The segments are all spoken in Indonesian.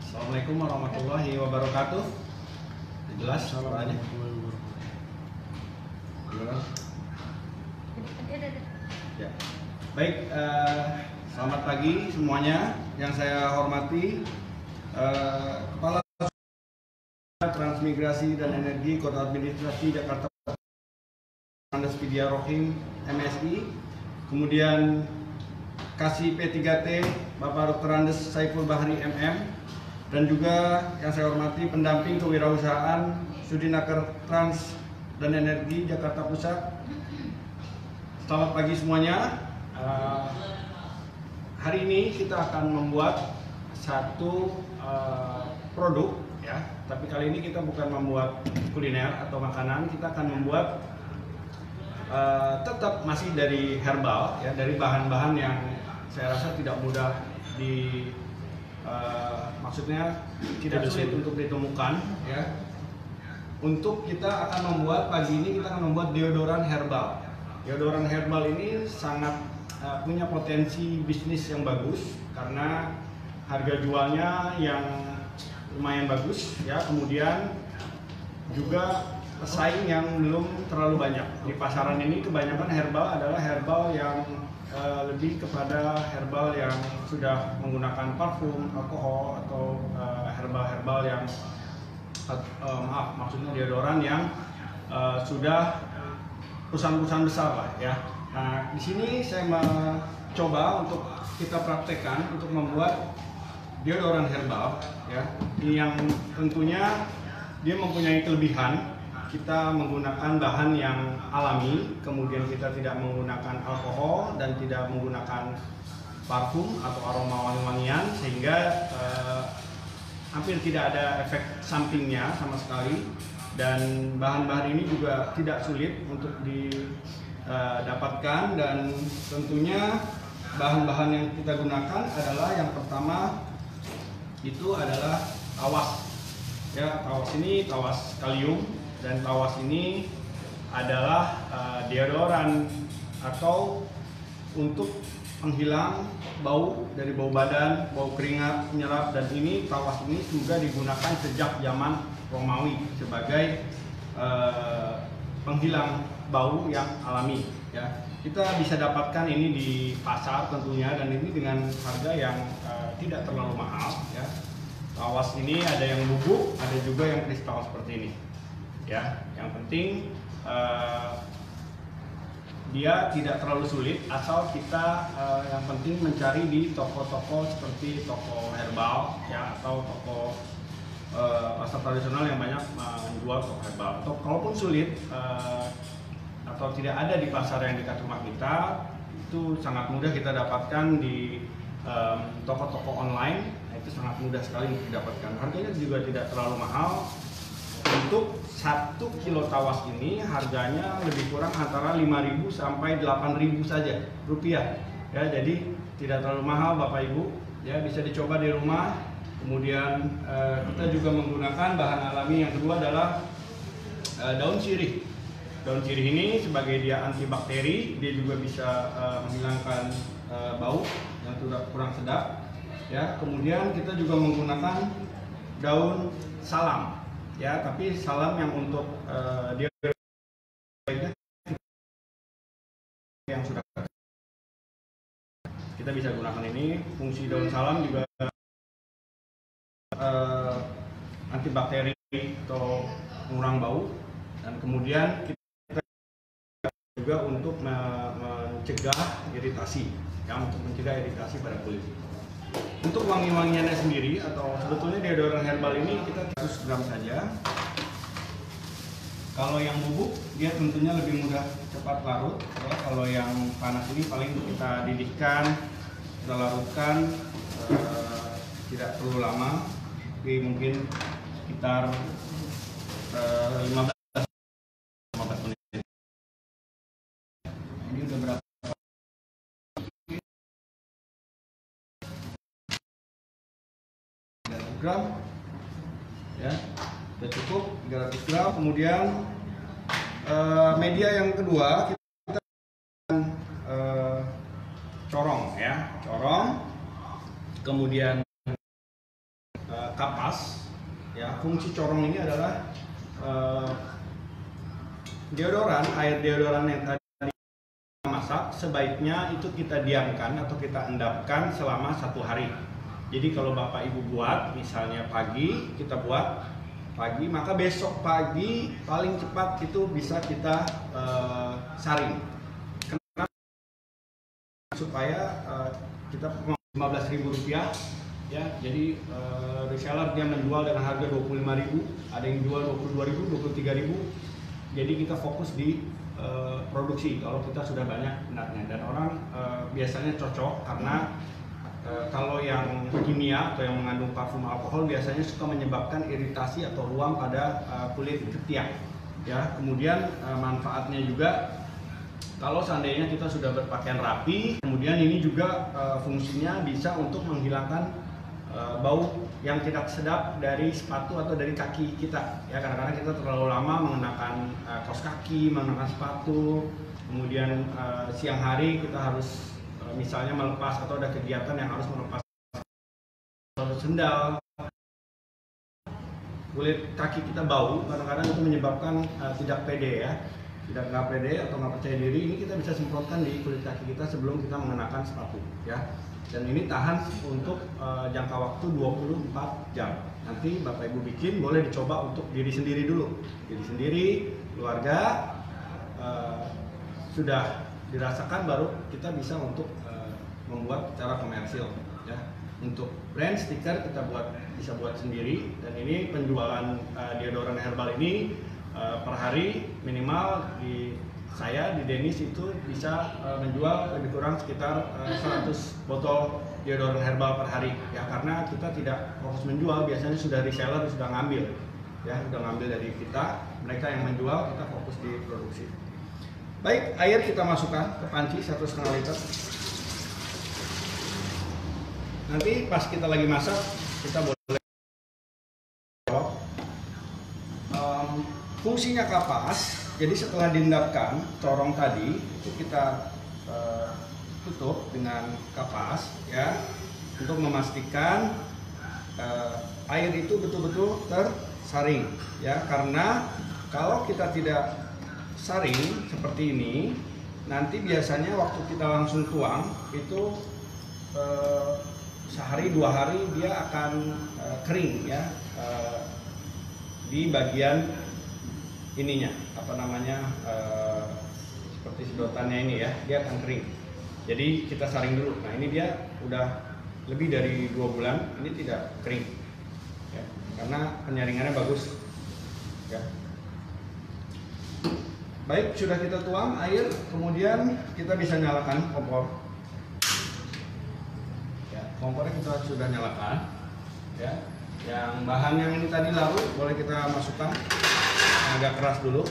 Assalamualaikum warahmatullahi wabarakatuh. Jelas suaranya? Ya. Baik, selamat pagi semuanya. Yang saya hormati Kepala Transmigrasi dan Energi Kota Administrasi Jakarta Andes Vidya Rohim MSI, kemudian Kasih P3T Bapak Dr. Andes Saiful Bahri MM, dan juga yang saya hormati pendamping kewirausahaan Sudinaker Trans dan Energi Jakarta Pusat. Selamat pagi semuanya. Hari ini kita akan membuat satu produk, ya. Tapi kali ini kita bukan membuat kuliner atau makanan, kita akan membuat tetap masih dari herbal, ya, dari bahan-bahan yang saya rasa tidak mudah maksudnya tidak sulit untuk ditemukan, ya. Untuk kita akan membuat pagi ini kita akan membuat deodoran herbal. Deodoran herbal ini sangat punya potensi bisnis yang bagus karena harga jualnya yang lumayan bagus, ya. Kemudian juga pesaing yang belum terlalu banyak. Di pasaran ini kebanyakan herbal adalah herbal yang lebih kepada herbal yang sudah menggunakan parfum, alkohol, atau herbal-herbal yang maksudnya deodoran yang sudah perusahaan-perusahaan besar lah, ya. Nah, di sini saya mencoba untuk kita praktekkan untuk membuat deodoran herbal, ya. Ini yang tentunya dia mempunyai kelebihan. Kita menggunakan bahan yang alami, kemudian kita tidak menggunakan alkohol dan tidak menggunakan parfum atau aroma wangi-wangian, sehingga hampir tidak ada efek sampingnya sama sekali. Dan bahan-bahan ini juga tidak sulit untuk didapatkan, dan tentunya bahan-bahan yang kita gunakan adalah yang pertama itu adalah tawas, ya. Tawas ini tawas kalium, dan tawas ini adalah deodoran atau untuk penghilang bau dari bau badan, bau keringat, penyerap. Dan ini tawas ini juga digunakan sejak zaman Romawi sebagai penghilang bau yang alami, ya. Kita bisa dapatkan ini di pasar tentunya, dan ini dengan harga yang tidak terlalu mahal, ya. Tawas ini ada yang bubuk, ada juga yang kristal seperti ini, ya. Yang penting dia tidak terlalu sulit, asal kita yang penting mencari di toko-toko seperti toko herbal, ya, atau toko pasar tradisional yang banyak menjual toko herbal. Atau kalaupun sulit atau tidak ada di pasar yang dekat rumah kita, itu sangat mudah kita dapatkan di toko-toko online. Nah, itu sangat mudah sekali untuk didapatkan. Harganya juga tidak terlalu mahal. Untuk 1 kilo tawas ini harganya lebih kurang antara 5.000 sampai 8.000 saja rupiah, ya. Jadi tidak terlalu mahal, Bapak Ibu, ya. Bisa dicoba di rumah. Kemudian kita juga menggunakan bahan alami yang kedua adalah daun sirih. Daun sirih ini sebagai dia antibakteri, dia juga bisa menghilangkan bau yang sudah kurang sedap, ya. Kemudian kita juga menggunakan daun salam, ya, tapi salam yang untuk dia yang sudah kita bisa gunakan ini. Fungsi daun salam juga antibakteri atau mengurang bau, dan kemudian kita juga untuk mencegah iritasi, ya, untuk mencegah iritasi pada kulit. Untuk wangi-wangiannya sendiri atau sebetulnya deodoran herbal ini kita 100 gram saja. Kalau yang bubuk dia tentunya lebih mudah cepat larut, ya. Kalau yang panas ini paling kita didihkan, kita larutkan, tidak perlu lama, tapi mungkin sekitar 15 menit. Ini udah berapa? Gram, ya, sudah cukup 300 gram. Kemudian media yang kedua kita corong, ya, corong. Kemudian kapas, ya fungsi corong ini adalah deodoran, air deodoran yang tadi masak sebaiknya itu kita diamkan atau kita endapkan selama 1 hari. Jadi kalau Bapak Ibu buat, misalnya pagi kita buat pagi, maka besok pagi paling cepat itu bisa kita saring. Kenapa? Supaya kita Rp15.000 ya. Jadi reseller dia menjual dengan harga Rp25.000, ada yang jual Rp22.000, Rp23.000. Jadi kita fokus di produksi kalau kita sudah banyak minatnya, dan orang biasanya cocok karena kalau yang kimia atau yang mengandung parfum alkohol biasanya suka menyebabkan iritasi atau ruam pada kulit ketiak ya. Kemudian manfaatnya juga kalau seandainya kita sudah berpakaian rapi, kemudian ini juga fungsinya bisa untuk menghilangkan bau yang tidak sedap dari sepatu atau dari kaki kita ya. Kadang-kadang kita terlalu lama mengenakan kaos kaki, mengenakan sepatu, kemudian siang hari kita harus misalnya melepas atau ada kegiatan yang harus melepas sendal, kulit kaki kita bau, kadang-kadang itu menyebabkan tidak pede ya, nggak pede atau nggak percaya diri. Ini kita bisa semprotkan di kulit kaki kita sebelum kita mengenakan sepatu ya. Dan ini tahan untuk jangka waktu 24 jam. Nanti Bapak Ibu bikin, boleh dicoba untuk diri sendiri dulu. Diri sendiri, keluarga, sudah dirasakan baru kita bisa untuk membuat secara komersil ya. Untuk brand stiker kita bisa buat sendiri, dan ini penjualan deodoran herbal ini per hari minimal di Denis itu bisa menjual lebih kurang sekitar 100 botol deodoran herbal per hari ya, karena kita tidak fokus menjual, biasanya sudah reseller sudah ngambil ya, sudah ngambil dari kita, mereka yang menjual, kita fokus di produksi. Baik, air kita masukkan ke panci 1,5 liter. Nanti pas kita lagi masak kita boleh fungsinya kapas. Jadi setelah diendapkan corong tadi itu kita tutup dengan kapas ya, untuk memastikan air itu betul-betul tersaring ya. Karena kalau kita tidak saring seperti ini, nanti biasanya waktu kita langsung tuang itu sehari 2 hari dia akan kering ya, di bagian ininya apa namanya, seperti sedotannya ini ya, dia akan kering. Jadi kita saring dulu. Nah ini dia udah lebih dari 2 bulan ini tidak kering ya, karena penyaringannya bagus ya. Baik, sudah kita tuang air, kemudian kita bisa nyalakan kompor ya. Kompornya kita sudah nyalakan ya. Yang bahan yang ini tadi larut boleh kita masukkan agak keras dulu.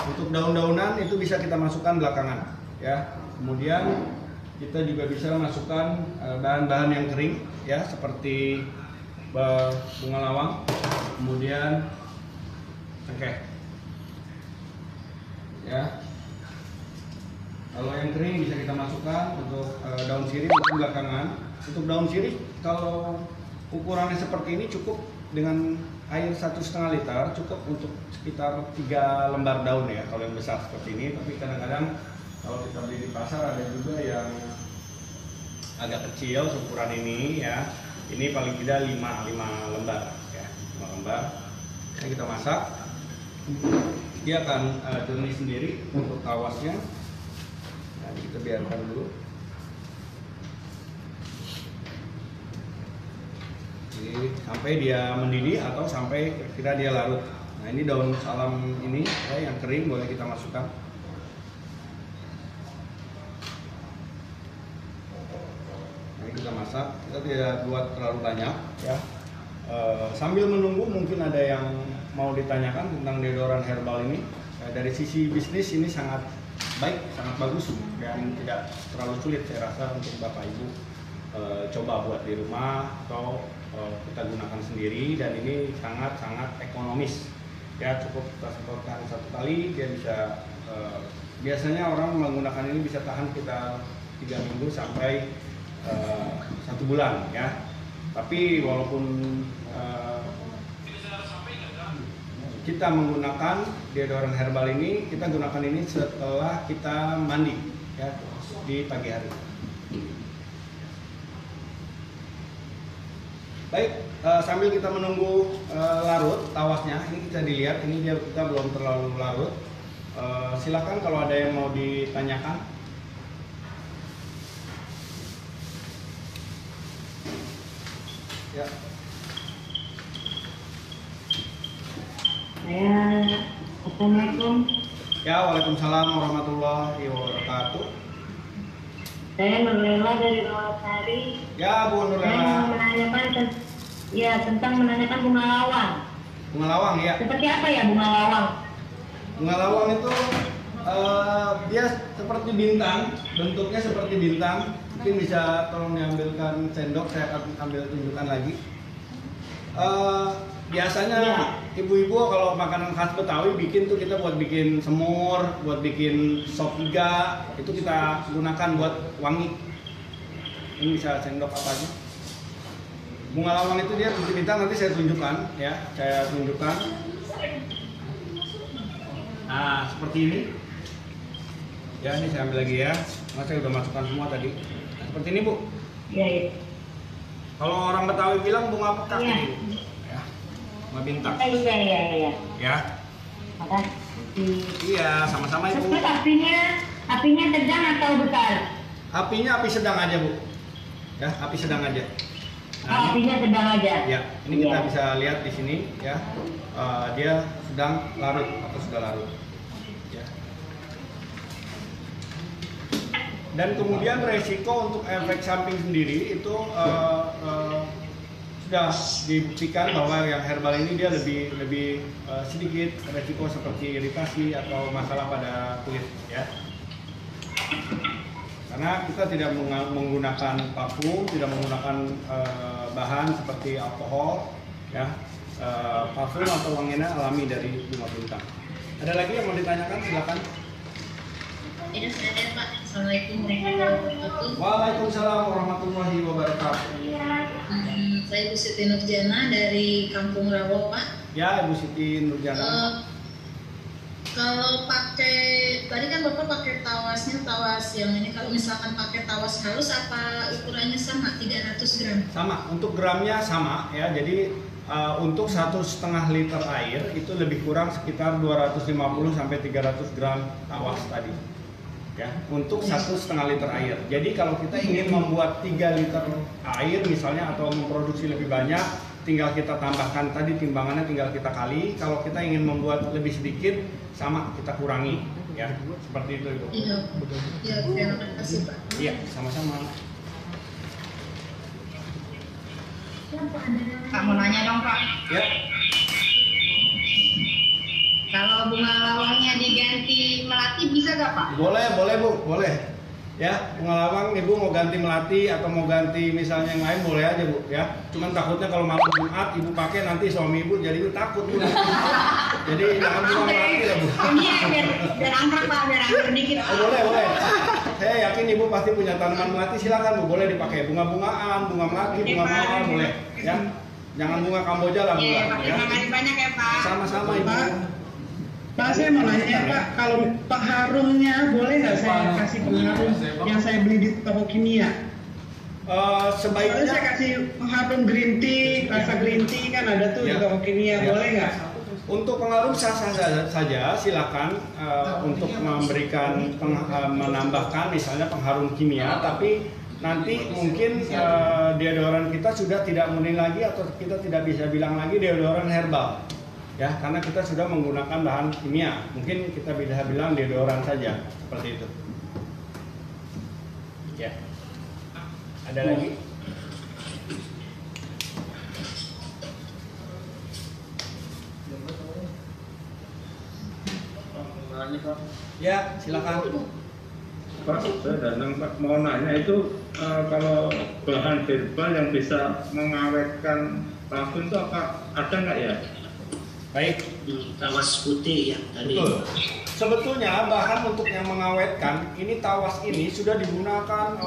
Untuk daun-daunan itu bisa kita masukkan belakangan ya. Kemudian kita juga bisa masukkan bahan-bahan yang kering ya, seperti bunga lawang, kemudian cengkeh ya. Kalau yang kering bisa kita masukkan. Untuk daun sirih mungkin belakangan. Untuk daun sirih kalau ukurannya seperti ini cukup dengan air 1,5 liter, cukup untuk sekitar 3 lembar daun ya kalau yang besar seperti ini. Tapi kadang-kadang kalau kita beli di pasar ada juga yang agak kecil ukuran ini ya. Ini paling tidak 5 lembar ya, 5 lembar. Ini kita masak, dia akan jernih sendiri untuk tawasnya. Nah, kita biarkan dulu. Sampai dia mendidih atau sampai kira dia larut. Nah ini daun salam ini ya, yang kering boleh kita masukkan. Nah, kita masak, kita tidak buat terlalu banyak ya. Sambil menunggu mungkin ada yang mau ditanyakan tentang deodoran herbal ini. Dari sisi bisnis ini sangat baik, sangat bagus dan tidak terlalu sulit saya rasa untuk Bapak Ibu coba buat di rumah atau kita gunakan sendiri, dan ini sangat-sangat ekonomis ya. Cukup kita semprotkan 1 kali, dia bisa biasanya orang menggunakan ini bisa tahan kita 3 minggu sampai 1 bulan ya. Tapi walaupun kita menggunakan deodoran herbal ini, kita gunakan ini setelah kita mandi ya di pagi hari. Baik, sambil kita menunggu larut tawasnya, ini kita dilihat, ini dia kita belum terlalu larut. Silakan kalau ada yang mau ditanyakan. Ya. Assalamualaikum. Ya, waalaikumsalam warahmatullahi wabarakatuh. Saya Nurlela dari Rawasari. Ya, Bu Saya Nurlela. mau menanyakan tentang menanyakan bunga lawang. Bunga lawang ya. Seperti apa ya bunga lawang? Bunga lawang itu dia seperti bintang, bentuknya seperti bintang. Mungkin bisa tolong diambilkan sendok, saya akan ambil tunjukkan lagi. Biasanya ibu-ibu kalau makanan khas Betawi bikin tuh kita buat bikin semur, buat bikin sop iga, itu kita gunakan buat wangi. Ini bisa sendok apa aja. Bunga lawang itu dia seperti bintang, nanti saya tunjukkan ya, saya tunjukkan. Nah, seperti ini. Ya, ini saya ambil lagi ya. Mas saya udah masukkan semua tadi. Nah, seperti ini, Bu. Iya, iya. Kalau orang Betawi bilang bunga pekak Iya. ini, Bu. Ya. Bunga bintang. Iya. Ya. Makasih. Iya, sama-sama Ibu. Terus apinya sedang atau besar? Apinya api sedang aja, Bu. Ya, api sedang aja. Nah, Apinya sedang aja. ya, ini kita Iya. bisa lihat di sini ya. Dia sedang larut atau sudah larut. Ya. Dan kemudian resiko untuk efek samping sendiri itu sudah dibuktikan bahwa yang herbal ini dia lebih sedikit resiko seperti iritasi atau masalah pada kulit ya. Karena kita tidak menggunakan parfum, tidak menggunakan bahan seperti alkohol ya. Parfum atau wanginya alami dari bunga bintang. Ada lagi yang mau ditanyakan? Silakan. Ini saya Pak. Assalamualaikum warahmatullahi wabarakatuh. Waalaikumsalam warahmatullahi wabarakatuh. Saya Bu Siti Nurjana dari Kampung Rawo, Pak. Ya, Ibu Siti Nurjana. Kalau pakai, tadi kan Bapak pakai tawasnya, tawas yang ini. Kalau misalkan pakai tawas halus, apa ukurannya sama? 300 gram? Sama, untuk gramnya sama ya. Jadi untuk 1,5 liter air itu lebih kurang sekitar 250 sampai 300 gram tawas tadi. Ya, untuk 1,5 liter air. Jadi kalau kita ingin membuat 3 liter air misalnya atau memproduksi lebih banyak, tinggal kita tambahkan tadi timbangannya tinggal kita kali. Kalau kita ingin membuat lebih sedikit, sama kita kurangi ya. Seperti itu Ibu. Iya. Ya, terima kasih Pak. Iya, sama-sama. Pak mau nanya dong Pak. Ya. Kalau bunga lawangnya diganti melati bisa gak Pak? Boleh Bu, boleh. Ya, bunga lawang Ibu mau ganti melati atau mau ganti misalnya yang lain boleh aja Bu ya. Cuman takutnya kalau malam Jumat Ibu pakai nanti suami Ibu jadi takut Bu. Jadi jangan bunga melati lah Bu. Ini biar angkat Pak, biar angkat sedikit. Boleh. Saya yakin Ibu pasti punya tanaman melati, silakan Bu, boleh dipakai bunga-bungaan, bunga melati, bunga mawar boleh ya. Jangan bunga kamboja lah Bu. Iya, Pak. Ya. Terima kasih banyak ya Pak. Sama-sama Ibu. Pak, saya mau nanya Pak, kalau Pak harumnya boleh nggak saya kasih pengharum yang saya beli di toko kimia? Soalnya Sebaiknya saya kasih pengharum green tea, rasa green tea kan ada tuh di Ya. toko kimia, Ya. boleh nggak? untuk pengharum sah-sah saja, silakan untuk memberikan menambahkan misalnya pengharum kimia, tapi nanti mungkin deodoran kita sudah tidak murni lagi atau kita tidak bisa bilang lagi deodoran herbal ya, karena kita sudah menggunakan bahan kimia. Mungkin kita bisa bilang deodoran saja seperti itu ya. Ada lagi? Ya, silakan. Pak, saya datang Pak, mau nanya itu kalau bahan herbal yang bisa mengawetkan parfum itu apa ada nggak ya? Baik. Tawas putih yang tadi. Betul. Sebetulnya bahan untuk yang mengawetkan ini tawas ini sudah digunakan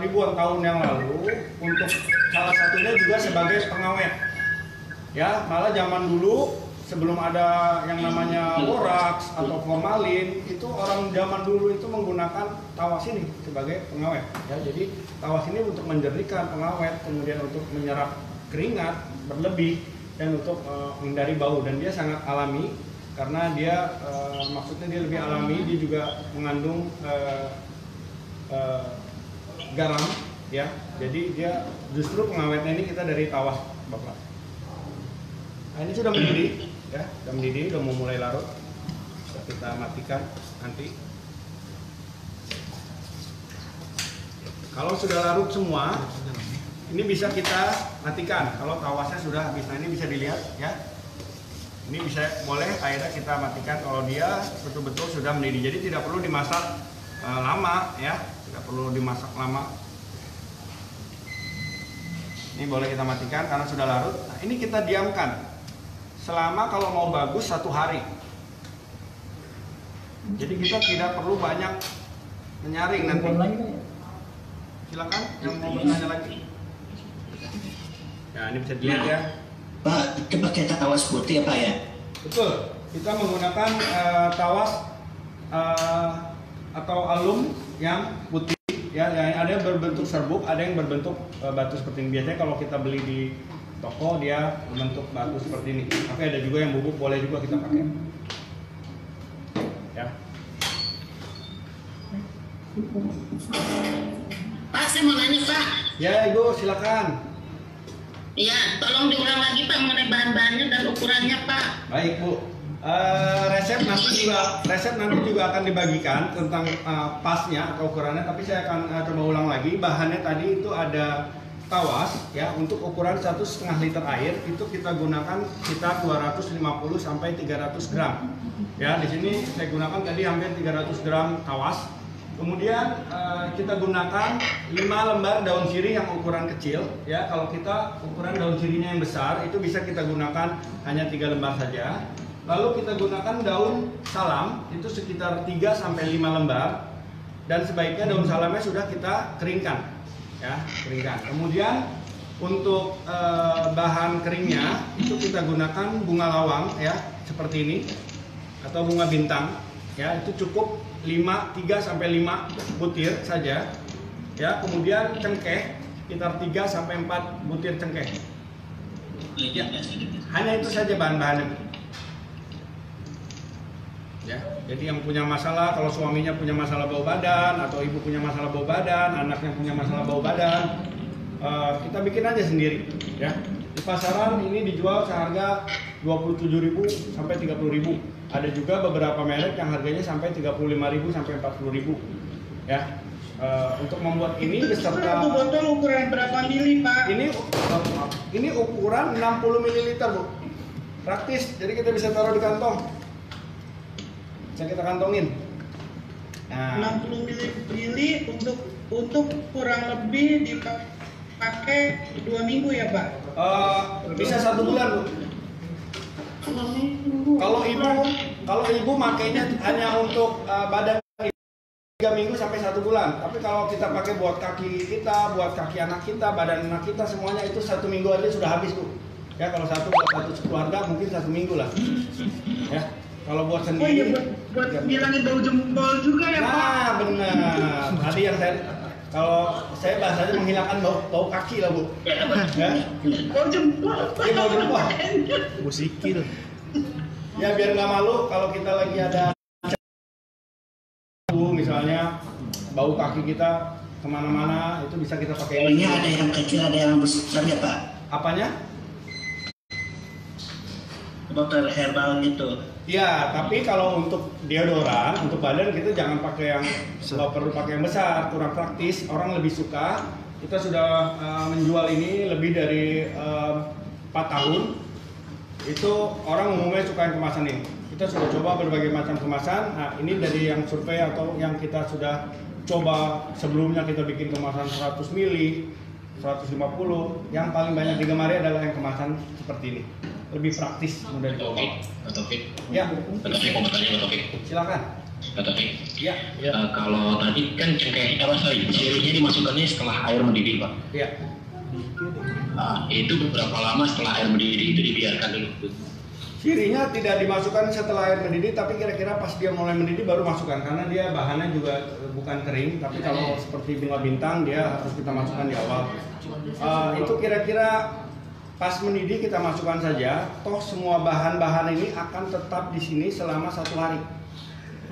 ribuan tahun yang lalu untuk salah satunya juga sebagai pengawet. Ya, malah zaman dulu sebelum ada yang namanya boraks atau formalin, itu orang zaman dulu itu menggunakan tawas ini sebagai pengawet. Ya, jadi tawas ini untuk menjernihkan, pengawet, kemudian untuk menyerap keringat berlebih dan untuk menghindari bau, dan dia sangat alami karena dia maksudnya dia lebih alami, dia juga mengandung garam ya. Jadi dia justru pengawetnya ini kita dari tawas, Bapak. Nah, ini sudah mendidih ya, sudah mendidih, sudah mau mulai larut. Bisa kita matikan nanti. Kalau sudah larut semua, ini bisa kita matikan. Kalau tawasnya sudah habis, nah ini bisa dilihat ya. Ini bisa boleh akhirnya kita matikan kalau dia betul-betul sudah mendidih. Jadi tidak perlu dimasak lama ya, tidak perlu dimasak lama. Ini boleh kita matikan karena sudah larut. Nah, ini kita diamkan selama kalau mau bagus 1 hari. Jadi kita tidak perlu banyak menyaring nanti. Silakan yang mau bertanya lagi. Ya, ini bisa dilihat ya. Pak, itu pakai tawas putih apa ya? Betul. Kita menggunakan tawas atau alum yang putih ya, yang ada berbentuk serbuk, ada yang berbentuk batu seperti ini. Biasanya kalau kita beli di toko dia berbentuk batu seperti ini. Tapi ada juga yang bubuk, boleh juga kita pakai. Ya. Pak, saya mau nanya Pak. Ya, Ibu, silakan. Iya, tolong diulang lagi Pak mengenai bahan-bahannya dan ukurannya Pak. Baik Bu, resep nanti juga akan dibagikan tentang pasnya atau ukurannya. Tapi saya akan coba ulang lagi. Bahannya tadi itu ada tawas ya, untuk ukuran 1,5 liter air itu kita gunakan sekitar 250 sampai 300 gram. Ya, di sini saya gunakan tadi hampir 300 gram tawas. Kemudian kita gunakan 5 lembar daun sirih yang ukuran kecil ya. Kalau kita ukuran daun sirihnya yang besar itu bisa kita gunakan hanya 3 lembar saja. Lalu kita gunakan daun salam itu sekitar 3 sampai 5 lembar, dan sebaiknya daun salamnya sudah kita keringkan ya, keringkan. Kemudian untuk bahan keringnya itu kita gunakan bunga lawang ya, seperti ini, atau bunga bintang ya, itu cukup 3 sampai 5 butir saja ya. Kemudian cengkeh sekitar 3 sampai 4 butir cengkeh ya. Hanya itu saja bahan-bahannya ya. Jadi yang punya masalah, kalau suaminya punya masalah bau badan atau ibu punya masalah bau badan, anaknya punya masalah bau badan, kita bikin aja sendiri ya. Di pasaran ini dijual seharga 27.000 sampai 30.000. Ada juga beberapa merek yang harganya sampai 35.000 sampai 40.000 ya. Untuk membuat ini beserta Satu botol ukuran berapa mili Pak? Ini ukuran 60 ml Bu. Praktis, jadi kita bisa taruh di kantong. Bisa kita kantongin. Nah, 60 mili untuk kurang lebih dipakai 2 minggu ya Pak? Bisa 1 bulan Bu. Kalau ibu makainya hanya untuk badan 3 minggu sampai 1 bulan. Tapi kalau kita pakai buat kaki kita, buat kaki anak kita, badan anak kita, semuanya itu 1 minggu aja sudah habis Bu. Ya, kalau buat satu keluarga mungkin 1 minggu lah. Ya, kalau buat sendiri. Oh iya, buat ngilangin bau jempol juga ya Pak? Nah, benar. Tadi yang kalau saya bahasanya menghilangkan bau kaki lah Bu. Ya. Bau jempol. Iya, bau jempol. Musikil. Ya, biar nggak malu kalau kita lagi ada misalnya bau kaki kita kemana-mana, itu bisa kita pakai Ini ada yang kecil, ada yang besar ya Pak? Apanya? Botol herbal gitu. Ya, tapi kalau untuk deodoran, untuk badan kita jangan pakai yang nggak perlu pakai yang besar, kurang praktis. Orang lebih suka. Kita sudah menjual ini lebih dari 4 tahun. Itu orang umumnya suka yang kemasan ini. Kita sudah coba berbagai macam kemasan. Nah, ini dari yang survei atau yang kita sudah coba sebelumnya, kita bikin kemasan 100 ml, 150. Yang paling banyak digemari adalah yang kemasan seperti ini. lebih praktis, mudah dibawa. Pak Taufik, Ya, Pak Taufik mau bertanya Pak Taufik. silakan. Pak Taufik, Ya, kalau tadi kan cengkeh sirihnya dimasukkannya setelah air mendidih Pak. ya. Itu beberapa lama setelah air mendidih itu dibiarkan dulu? Sirihnya tidak dimasukkan setelah air mendidih, tapi kira-kira pas dia mulai mendidih baru masukkan, karena dia bahannya juga bukan kering, tapi kalau seperti bunga bintang dia harus kita masukkan di awal. Itu kira-kira pas mendidih kita masukkan saja, toh semua bahan-bahan ini akan tetap di sini selama 1 hari.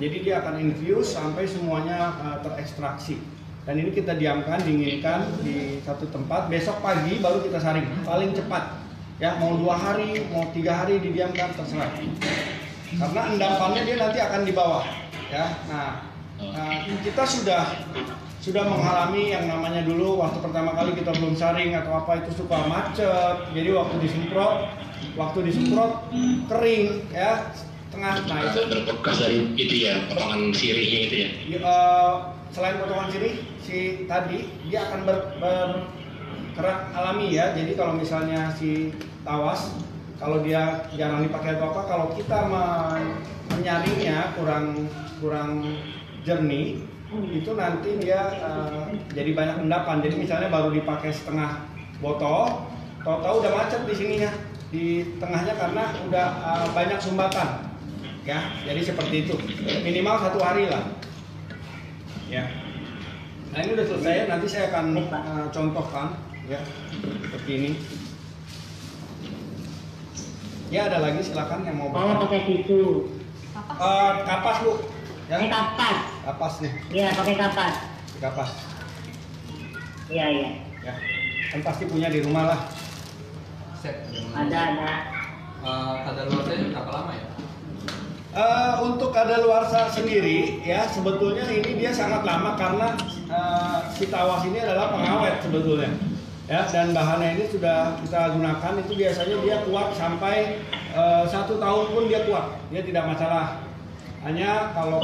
Jadi dia akan infuse sampai semuanya terekstraksi. Dan ini kita diamkan, dinginkan di satu tempat, besok pagi baru kita saring, paling cepat. Ya, mau 2 hari, mau 3 hari didiamkan, terserah. Karena endapannya dia nanti akan di bawah. Ya, nah kita sudah mengalami yang namanya dulu waktu pertama kali kita belum saring atau apa itu suka macet. Jadi waktu disemprot kering ya tengah. Nah itu berbekas dari itu ya, potongan sirihnya itu ya. Selain potongan sirih, si tadi dia akan berkerak alami ya. Jadi kalau misalnya si tawas, kalau dia jarang dipakai atau apa, kalau kita menyaringnya kurang jernih, itu nanti dia jadi banyak endapan. Jadi misalnya baru dipakai setengah botol, tahu-tahu udah macet di sininya, di tengahnya karena udah banyak sumbatan. Ya, jadi seperti itu. Minimal 1 hari lah. Ya. Nah ini udah selesai. Nanti saya akan contohkan, ya, seperti ini. Ya ada lagi, silakan yang mau. Pakai tisu. Kapas bu. Ya. Pakai kapas. Kapas nih. Iya, pakai kapas. Kapas. Iya. Ya. Kan pasti punya di rumah lah. Ada. Kadaluarsanya berapa lama ya? Untuk kadaluarsa sendiri ya sebetulnya ini dia sangat lama karena si tawas ini adalah pengawet sebetulnya ya, dan bahannya ini sudah kita gunakan itu biasanya dia kuat sampai 1 tahun pun dia kuat, dia tidak masalah. Hanya kalau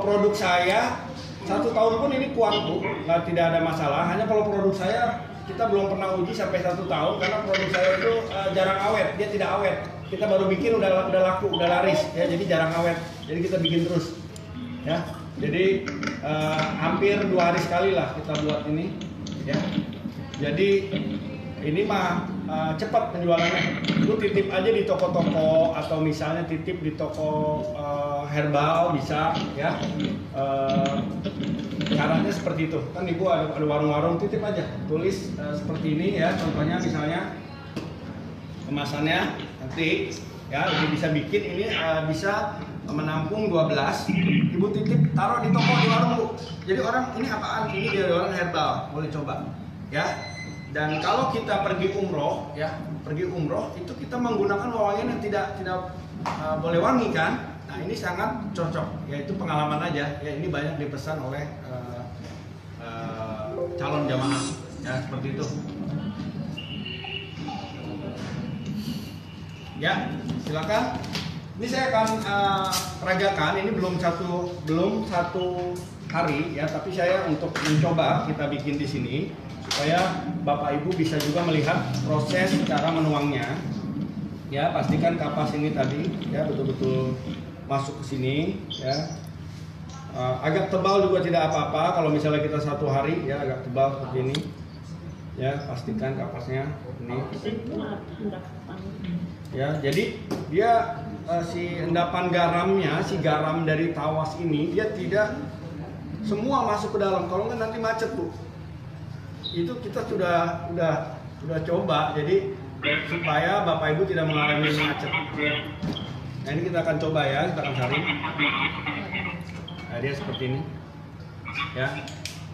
produk saya 1 tahun pun ini kuat bu, tidak ada masalah. Hanya kalau produk saya kita belum pernah uji sampai 1 tahun karena produk saya itu jarang awet, dia tidak awet. Kita baru bikin udah laku, udah laris ya, jadi jarang awet. Jadi kita bikin terus ya. Jadi hampir 2 hari sekali lah kita buat ini ya. Jadi ini mah cepat penjualannya. Lu titip aja di toko-toko atau misalnya titip di toko herbal bisa ya. Caranya seperti itu. Kan ibu ada warung-warung, titip aja. Tulis seperti ini ya. Contohnya misalnya kemasannya nanti ya ibu bisa bikin ini bisa menampung 12. Ibu titip taruh di toko di warung bu. Jadi orang ini apaan? Ini dari orang herbal, boleh coba ya. Dan kalau kita pergi umroh ya, itu kita menggunakan wangian yang tidak boleh wangi kan. Nah ini sangat cocok, yaitu pengalaman aja ya, ini banyak dipesan oleh calon jamaah ya, seperti itu ya. Silakan, ini saya akan peragakan, ini belum satu hari ya, tapi saya untuk mencoba kita bikin di sini supaya Bapak Ibu bisa juga melihat proses cara menuangnya ya. Pastikan kapas ini tadi ya betul-betul masuk ke sini ya. Agak tebal juga tidak apa-apa kalau misalnya kita 1 hari ya, agak tebal seperti ini ya. Pastikan kapasnya ini ya. Jadi dia si endapan garamnya, si garam dari tawas ini dia tidak semua masuk ke dalam, kalau nggak nanti macet bu. Itu kita sudah coba, jadi supaya Bapak Ibu tidak mengalami macet. Nah ini kita akan coba ya, kita akan cari. Nah dia seperti ini ya.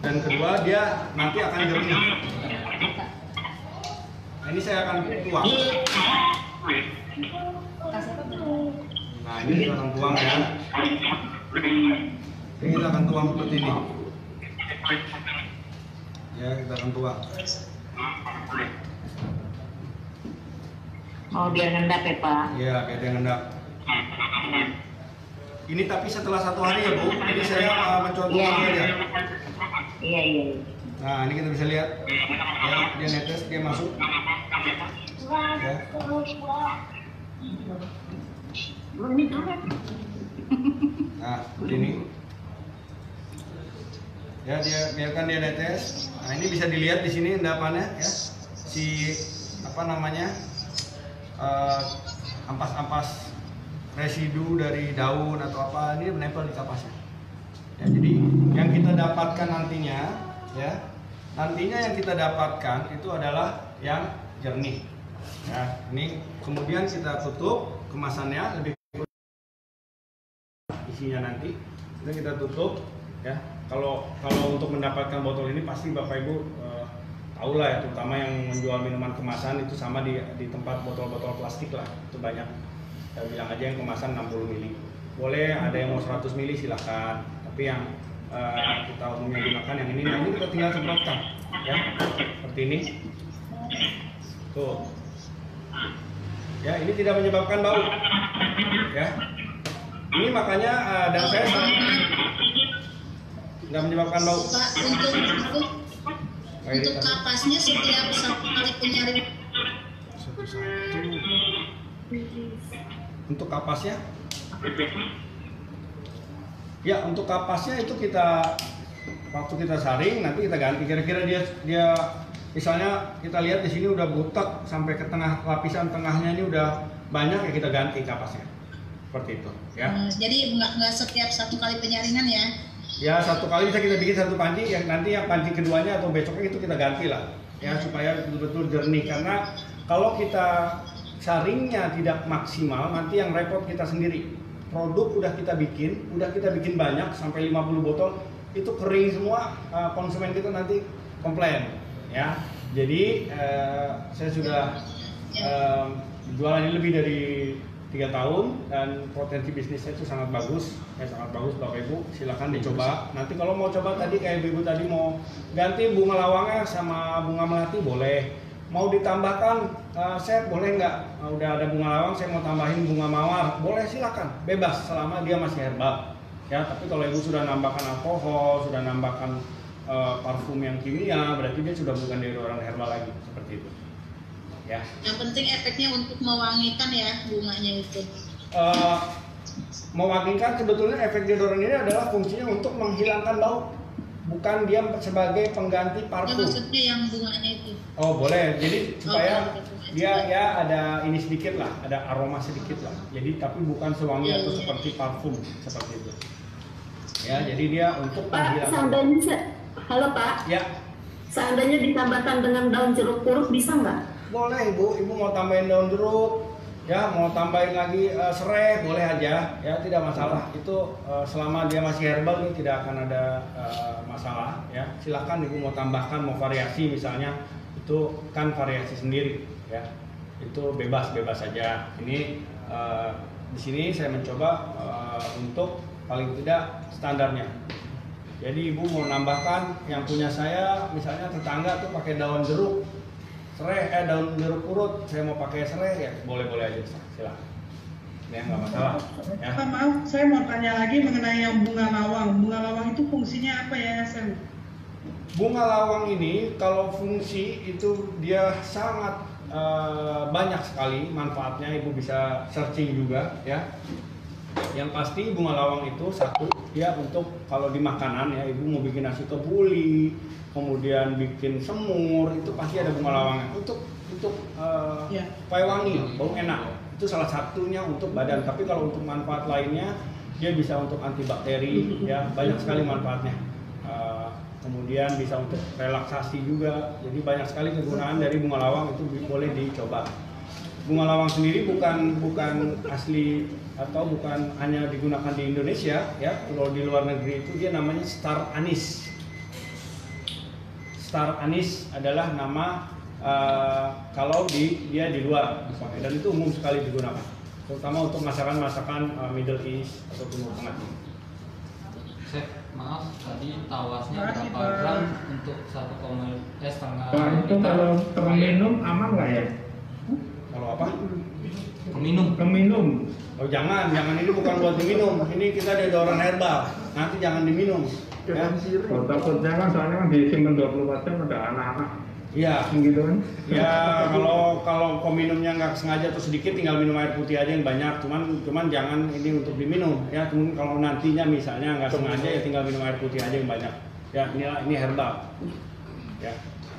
Dan kedua dia nanti akan jernih. Nah ini saya akan tuang. Nah ini kita akan tuang ya. Ini kita akan tuang seperti ini. Ya kita akan tuang. Oh biar ngendap ya Pak? Iya biar dia ngendap. Ini tapi setelah 1 hari ya bu. Jadi saya mencontohkan aja. Iya. Nah ini kita bisa lihat ya, dia netes, dia masuk Ya. Nah, seperti ini. Ya, biarkan dia netes. Nah, ini bisa dilihat di sini endapannya ya. Si apa namanya? Ampas-ampas residu dari daun atau apa ini menempel di kapasnya. Ya, jadi yang kita dapatkan nantinya ya. Nantinya yang kita dapatkan itu adalah yang jernih. Ya, ini kemudian kita tutup kemasannya lebih isinya nanti. Kemudian kita tutup ya. Kalau untuk mendapatkan botol ini pasti Bapak Ibu tahu lah ya, terutama yang menjual minuman kemasan itu sama di tempat botol-botol plastik lah, itu banyak. Saya bilang aja yang kemasan 60 ml. Boleh ada yang mau 100 ml silahkan, tapi yang kita umumnya gunakan yang ini. Nah, ini kita tinggal semprotkan ya, seperti ini. Tuh. Ya, ini tidak menyebabkan bau. Ya. Ini makanya dan saya nggak menyebabkan bau. Pak, untuk kapasnya setiap satu kali penyaringan. Untuk kapasnya? Ya, untuk kapasnya itu kita waktu kita saring nanti kita ganti. Kira-kira dia misalnya kita lihat di sini udah butek sampai ke tengah, lapisan tengahnya ini udah banyak, ya kita ganti kapasnya. Seperti itu, ya. Jadi nggak setiap satu kali penyaringan ya? Ya, satu kali bisa kita bikin satu panci, yang nanti yang panci keduanya atau besoknya itu kita ganti lah, ya, supaya betul-betul jernih. Karena kalau kita saringnya tidak maksimal, nanti yang repot kita sendiri. Produk udah kita bikin banyak sampai 50 botol, itu kering semua, konsumen kita nanti komplain, ya. Jadi saya sudah jualan ini lebih dari 3 tahun dan potensi bisnisnya itu sangat bagus, sangat bagus Bapak Ibu, silakan dicoba. Nanti kalau mau coba tadi kayak Ibu tadi mau ganti bunga lawangnya sama bunga melati boleh, mau ditambahkan set boleh nggak? Udah ada bunga lawang, saya mau tambahin bunga mawar, boleh silakan, bebas selama dia masih herbal. Ya, tapi kalau Ibu sudah nambahkan alkohol, sudah nambahkan parfum yang kimia, berarti dia sudah bukan deodoran herbal lagi, seperti itu. Ya. Yang penting efeknya untuk mewangikan ya bunganya itu. Mewangikan, sebetulnya efek deodoran ini adalah fungsinya untuk menghilangkan bau, bukan dia sebagai pengganti parfum. Ya, maksudnya yang bunganya itu. Oh boleh, jadi supaya dia ya ada ini sedikit lah, ada aroma sedikit lah. Jadi tapi bukan sewangi atau seperti parfum seperti itu. Ya, jadi dia untuk menghilangkan. Seandainya, halo Pak. Ya. Seandainya ditambahkan dengan daun jeruk purut bisa nggak? Boleh Ibu mau tambahin daun jeruk, ya mau tambahin lagi serai boleh aja, ya tidak masalah. Itu selama dia masih herbal ini tidak akan ada masalah, ya. Silahkan Ibu mau tambahkan, mau variasi misalnya, itu kan variasi sendiri, ya. Itu bebas saja. Ini di sini saya mencoba untuk paling tidak standarnya. Jadi Ibu mau nambahkan, yang punya saya misalnya tetangga tuh pakai daun jeruk, serai, daun jeruk purut, saya mau pakai serai, ya boleh aja, silakan. Ya nggak masalah. Ya. Pak, maaf, saya mau tanya lagi mengenai yang bunga lawang. Bunga lawang itu fungsinya apa ya, Sam? Bunga lawang ini kalau fungsi itu dia sangat banyak sekali manfaatnya. Ibu bisa searching juga, ya. Yang pasti bunga lawang itu satu, ya untuk kalau di makanan ya, Ibu mau bikin nasi kebuli, kemudian bikin semur, itu pasti ada bunga lawangnya untuk supaya wangi, bau enak. Itu salah satunya untuk badan. Tapi kalau untuk manfaat lainnya, dia bisa untuk antibakteri, ya banyak sekali manfaatnya. Kemudian bisa untuk relaksasi juga. Jadi banyak sekali kegunaan dari bunga lawang, itu boleh dicoba. Bunga lawang sendiri bukan asli atau bukan hanya digunakan di Indonesia, ya. Kalau di luar negeri itu dia namanya star anise. Star anise adalah nama kalau dia di luar dipakai, dan itu umum sekali digunakan, terutama untuk masakan Middle East atau Timur Tengah. Chef, maaf tadi tawasnya berapa gram untuk 1,5? Pak, itu kalau terminum aman nggak ya? Kalau apa? Keminum. Oh jangan ini bukan buat diminum. Ini kita deodoran herbal. Nanti jangan diminum. Ya. Oh, takutnya kan soalnya kan disimpan 24 jam ada anak-anak. Iya. Gitu kan? Ya kalau minumnya nggak sengaja atau sedikit, tinggal minum air putih aja yang banyak. Cuman jangan ini untuk diminum ya. Cuman kalau nantinya misalnya nggak sengaja ya tinggal minum air putih aja yang banyak. Ya ini herbal. Ya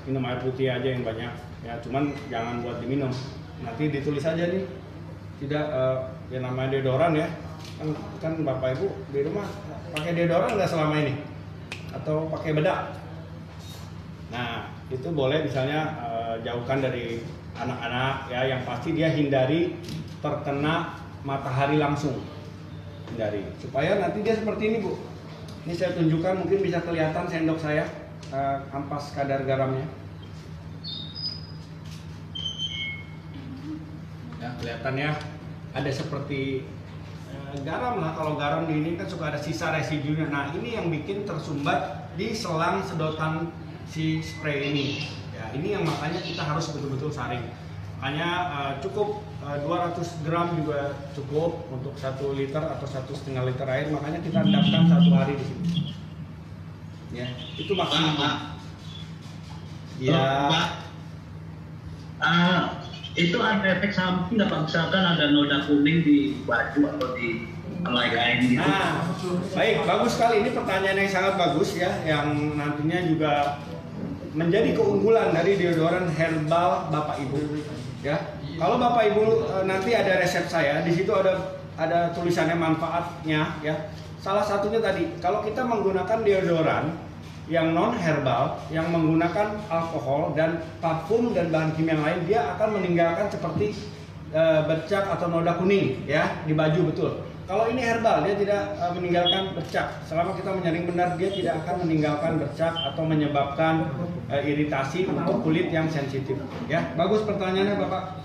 minum air putih aja yang banyak. Ya cuman jangan buat diminum. Nanti ditulis aja nih tidak ya namanya deodoran ya. Kan Bapak Ibu di rumah pakai deodoran nggak selama ini atau pakai bedak. Nah itu boleh misalnya jauhkan dari anak-anak ya, yang pasti dia hindari terkena matahari langsung, hindari supaya nanti dia seperti ini Bu. Ini saya tunjukkan, mungkin bisa kelihatan sendok saya ampas kadar garamnya ya, kelihatan ya, ada seperti garam lah. Kalau garam di ini kan suka ada sisa residunya. Nah ini yang bikin tersumbat di selang sedotan si spray ini ya, ini yang makanya kita harus betul-betul saring. Makanya cukup 200 gram juga cukup untuk 1 liter atau 1,5 liter air. Makanya kita endapkan 1 hari di sini ya, itu maksimal ya. Itu ada efek samping nggak Pak? Misalkan ada noda kuning di baju atau di helai kain gitu. Nah baik, bagus sekali, ini pertanyaan yang sangat bagus ya, yang nantinya juga menjadi keunggulan dari deodoran herbal Bapak Ibu ya. Kalau Bapak Ibu nanti ada resep saya, di situ ada tulisannya manfaatnya ya. Salah satunya tadi, kalau kita menggunakan deodoran yang non herbal, yang menggunakan alkohol dan parfum dan bahan kimia lain, dia akan meninggalkan seperti bercak atau noda kuning ya di baju, betul. Kalau ini herbal, dia tidak meninggalkan bercak. Selama kita menyaring benar, dia tidak akan meninggalkan bercak atau menyebabkan iritasi untuk kulit yang sensitif. Ya, bagus pertanyaannya Bapak.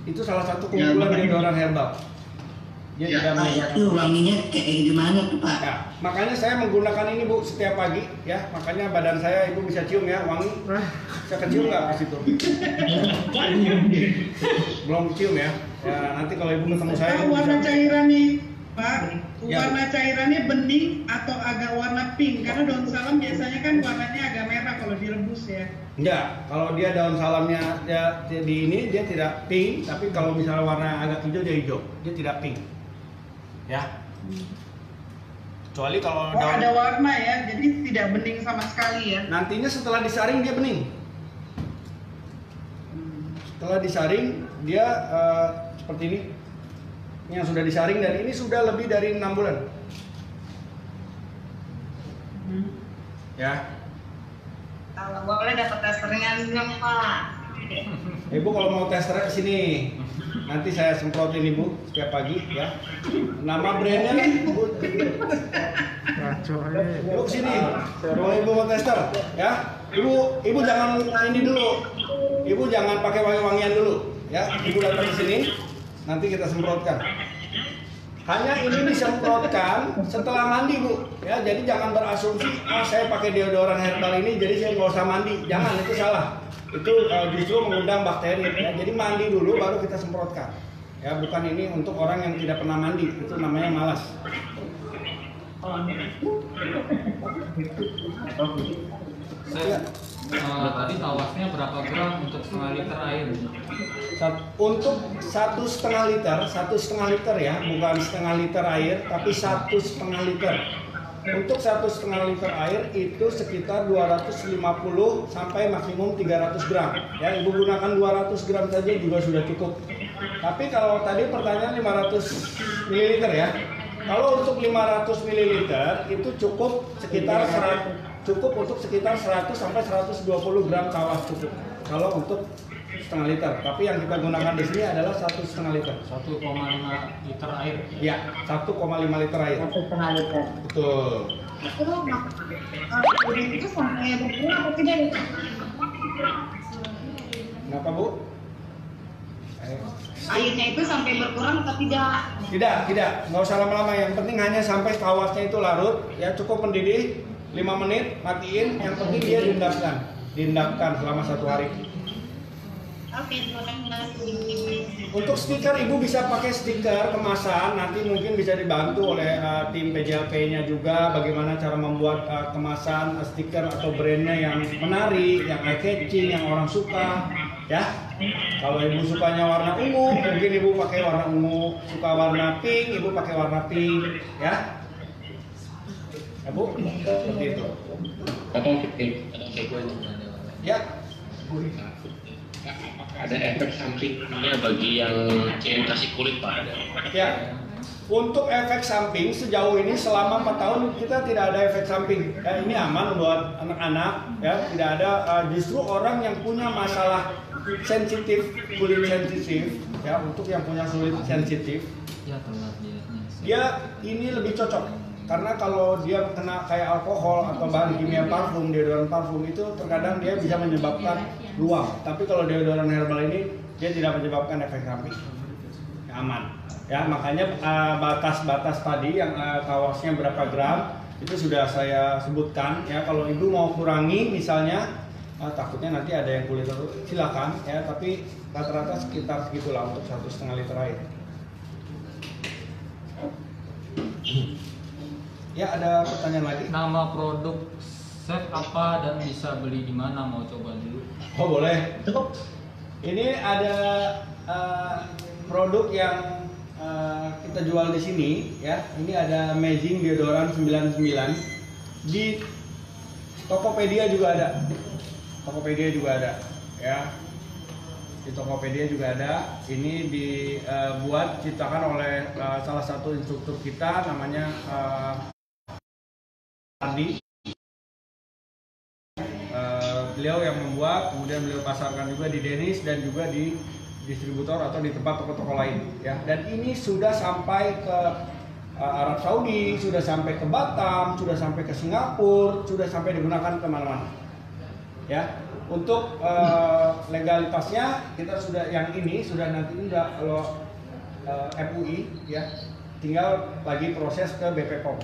Itu salah satu keunggulan deodoran herbal. Dia tidak meninggalkan. Itu wanginya kayak gimana tuh Pak? Ya, makanya saya menggunakan ini Bu setiap pagi ya. Makanya badan saya Ibu bisa cium ya, wangi. Saya kecium nggak ke situ? Belum cium ya. Ya nanti kalau Ibu ketemu saya. Warna cairannya Pak, warna cairannya bening atau agak warna pink? Karena daun salam biasanya kan warnanya agak merah kalau direbus ya. Enggak, kalau dia daun salamnya di ini dia tidak pink, tapi kalau misalnya warna agak hijau dia hijau, dia tidak pink. Ya. Kecuali kalau daun ada warna ya, jadi tidak bening sama sekali ya. Nantinya setelah disaring dia bening. Setelah disaring dia seperti ini. Yang sudah disaring, dan ini sudah lebih dari 6 bulan. Ya. Kalau boleh dapat testernya dong Pak. Ibu kalau mau testernya ke sini. Nanti saya semprotin Ibu setiap pagi ya. Nama brandnya Ibu. Ibu ke sini. Kalau Ibu mau tester ya. Ibu jangan ini dulu. Ibu jangan pakai wangi-wangian dulu ya. Ibu datang ke sini. Nanti kita semprotkan. Hanya ini disemprotkan setelah mandi Bu ya, jadi jangan berasumsi saya pakai deodoran herbal ini jadi saya nggak usah mandi. Jangan, itu salah. Itu justru mengundang bakteri ya. Jadi mandi dulu baru kita semprotkan ya, bukan ini untuk orang yang tidak pernah mandi, itu namanya malas. Tadi tawasnya berapa gram untuk 1,5 liter air? Untuk 1,5 liter ya, bukan 1,5 liter air, tapi 1,5 liter. Untuk 1,5 liter air itu sekitar 250 sampai maksimum 300 gram. Ya, Ibu gunakan 200 gram saja juga sudah cukup. Tapi kalau tadi pertanyaan 500 ml ya. Kalau untuk 500 ml itu cukup sekitar untuk sekitar 100 sampai 120 gram tawas cukup. Kalau untuk 1,5 liter, tapi yang kita gunakan di sini adalah 1,5 liter. 1,5 liter air. Ya, 1,5 liter air. 1,5 liter. Betul. Itu sampai berkurang atau tidak? Kenapa Bu? Airnya itu sampai berkurang atau tidak? Tidak, nggak usah lama-lama. Yang penting hanya sampai tawasnya itu larut. Ya cukup mendidih 5 menit, matiin. Yang penting dia diendapkan selama 1 hari. Oke, terima kasih. Untuk stiker, Ibu bisa pakai stiker kemasan. Nanti mungkin bisa dibantu oleh tim PJLP-nya juga bagaimana cara membuat kemasan stiker atau brandnya yang menarik, yang eye-catching, yang orang suka. Ya, kalau Ibu sukanya warna ungu, mungkin Ibu pakai warna ungu. Suka warna pink, Ibu pakai warna pink. Ya, Bu, seperti itu. Ya. Ada efek sampingnya bagi yang cementasi kulit, Pak? Ya, untuk efek samping sejauh ini selama 4 tahun kita tidak ada efek samping. Ini aman buat anak-anak, ya. Tidak ada. Justru orang yang punya masalah sensitif, kulit sensitif, ya, untuk yang punya kulit sensitif, dia ini lebih cocok. Karena kalau dia kena kayak alkohol atau bahan kimia parfum, deodoran parfum itu terkadang dia bisa menyebabkan luam. Tapi kalau deodoran herbal ini dia tidak menyebabkan efek samping, aman. Ya, makanya batas-batas tadi yang kawasnya berapa gram itu sudah saya sebutkan. Ya, kalau Ibu mau kurangi misalnya, takutnya nanti ada yang kulit silakan. Ya, tapi rata-rata sekitar segitulah untuk 1,5 liter air. Ya, ada pertanyaan lagi? Nama produk Chef apa dan bisa beli di mana? Mau coba dulu? Oh, boleh. Ini ada produk yang kita jual di sini, ya. Ini ada Amazing Deodoran 99. Di Tokopedia juga ada. Tokopedia juga ada, ya. Di Tokopedia juga ada. Ini dibuat ciptakan oleh salah satu instruktur kita, namanya Ardi. Beliau yang membuat, kemudian beliau pasarkan juga di Dennis dan juga di distributor atau di tempat toko-toko lain, ya. Dan ini sudah sampai ke Arab Saudi, sudah sampai ke Batam, sudah sampai ke Singapura, sudah sampai digunakan kemana-mana, ya. Untuk legalitasnya kita sudah, yang ini sudah nanti udah kalau MUI, ya, tinggal lagi proses ke BP POM.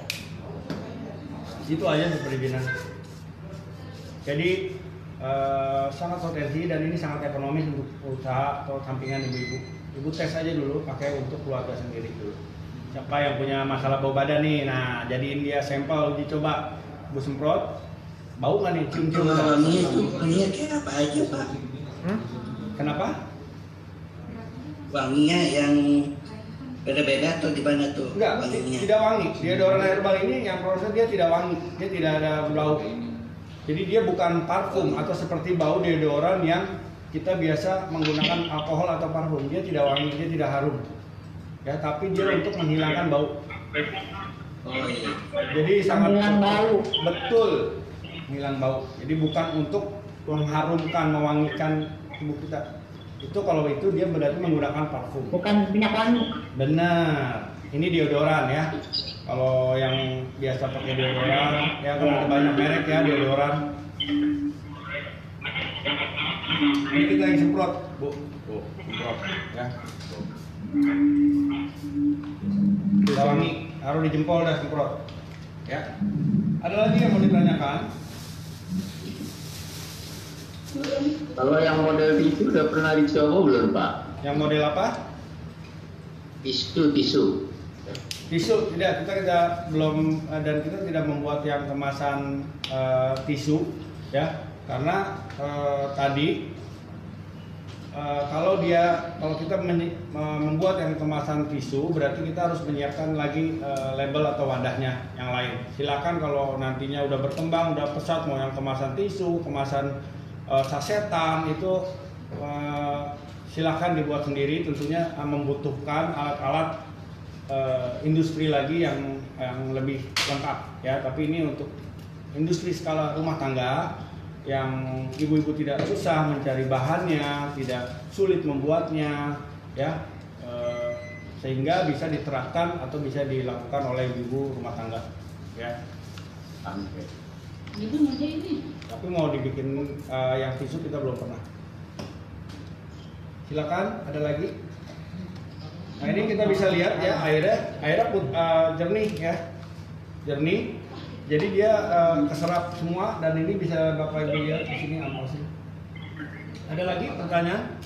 Itu aja perizinan. Jadi sangat potensi dan ini sangat ekonomis untuk usaha atau sampingan ibu-ibu. Ibu tes aja dulu, pakai untuk keluarga sendiri dulu. Siapa yang punya masalah bau badan nih, nah jadiin dia sampel uji coba. Bu semprot, bau nggak nih? Cium-cium. Wanginya kayak apa aja, Pak? Kenapa? Wanginya yang beda-beda atau gimana tuh? Enggak, wanginya? tidak wangi. Deodoran herbal ini yang proses dia tidak wangi, dia tidak ada bau. Jadi dia bukan parfum atau seperti bau deodoran yang kita biasa menggunakan alkohol atau parfum. Dia tidak wangi, dia tidak harum. Ya, tapi dia untuk menghilangkan bau. Oh iya. Jadi sangat Menghilang bau. Betul, menghilang bau. Jadi bukan untuk mengharumkan, mewangikan tubuh kita. Itu kalau itu dia berarti menggunakan parfum. Bukan minyak wangi. Benar. Ini deodoran, ya. Kalau yang biasa pakai deodoran, ya kalau ada banyak merek ya deodoran. Ini kita yang semprot, Bu. Semprot, ya. Kita wangi, taruh di jempol dan semprot. Ya. Ada lagi yang mau ditanyakan? Kalau yang model tisu udah pernah dicoba belum, Pak? Yang model apa? Tisu. Tisu tidak, kita belum, dan kita tidak membuat yang kemasan tisu, ya, karena tadi kalau kita membuat yang kemasan tisu, berarti kita harus menyiapkan lagi label atau wadahnya yang lain. Silakan kalau nantinya udah berkembang, udah pesat mau yang kemasan tisu, kemasan sasetan itu silakan dibuat sendiri. Tentunya membutuhkan alat-alat industri lagi yang lebih lengkap, ya. Tapi ini untuk industri skala rumah tangga yang ibu-ibu tidak susah mencari bahannya, tidak sulit membuatnya, ya, sehingga bisa diterapkan atau bisa dilakukan oleh ibu rumah tangga, ya. Ibu aja ini. Tapi mau dibikin yang tisu kita belum pernah. Silakan, ada lagi? Nah, ini kita bisa lihat ya, airnya jernih, ya, jernih. Jadi dia keserap semua, dan ini bisa Bapak Ibu lihat di sini. Ada lagi pertanyaan?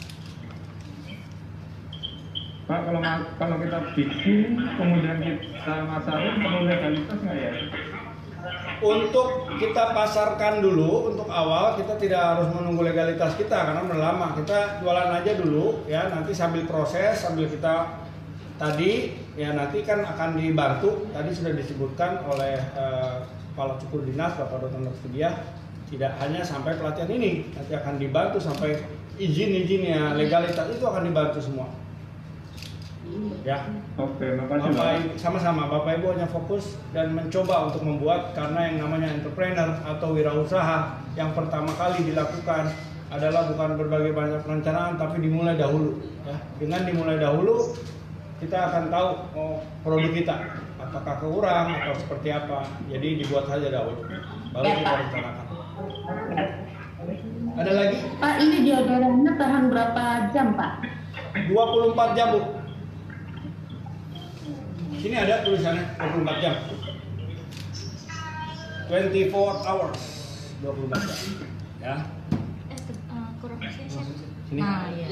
Pak, kalau kita bikin kemudian kita masarin perlu legalitas nggak ya? Untuk kita pasarkan dulu, untuk awal kita tidak harus menunggu legalitas kita karena udah lama. Kita jualan aja dulu ya, nanti sambil proses, sambil kita tadi ya nanti kan akan dibantu. Tadi sudah disebutkan oleh Kepala Cukur Dinas Bapak Dr. Nursedia, tidak hanya sampai pelatihan ini, nanti akan dibantu sampai izin-izinnya, legalitas itu akan dibantu semua. Ya, oke, makasih. Sama-sama, Bapak Ibu hanya fokus dan mencoba untuk membuat, karena yang namanya entrepreneur atau wirausaha yang pertama kali dilakukan adalah bukan berbagai banyak perencanaan, tapi dimulai dahulu. Ya, dengan dimulai dahulu kita akan tahu produk kita apakah kurang atau seperti apa. Jadi dibuat saja dahulu, baru kita rencanakan. Ada lagi? Pak, ini deodorannya tahan berapa jam, Pak? 24 jam, Bu. Sini ada tulisannya 24 jam. 24 hours. 24 jam. Ya. Sini. Nah, ya.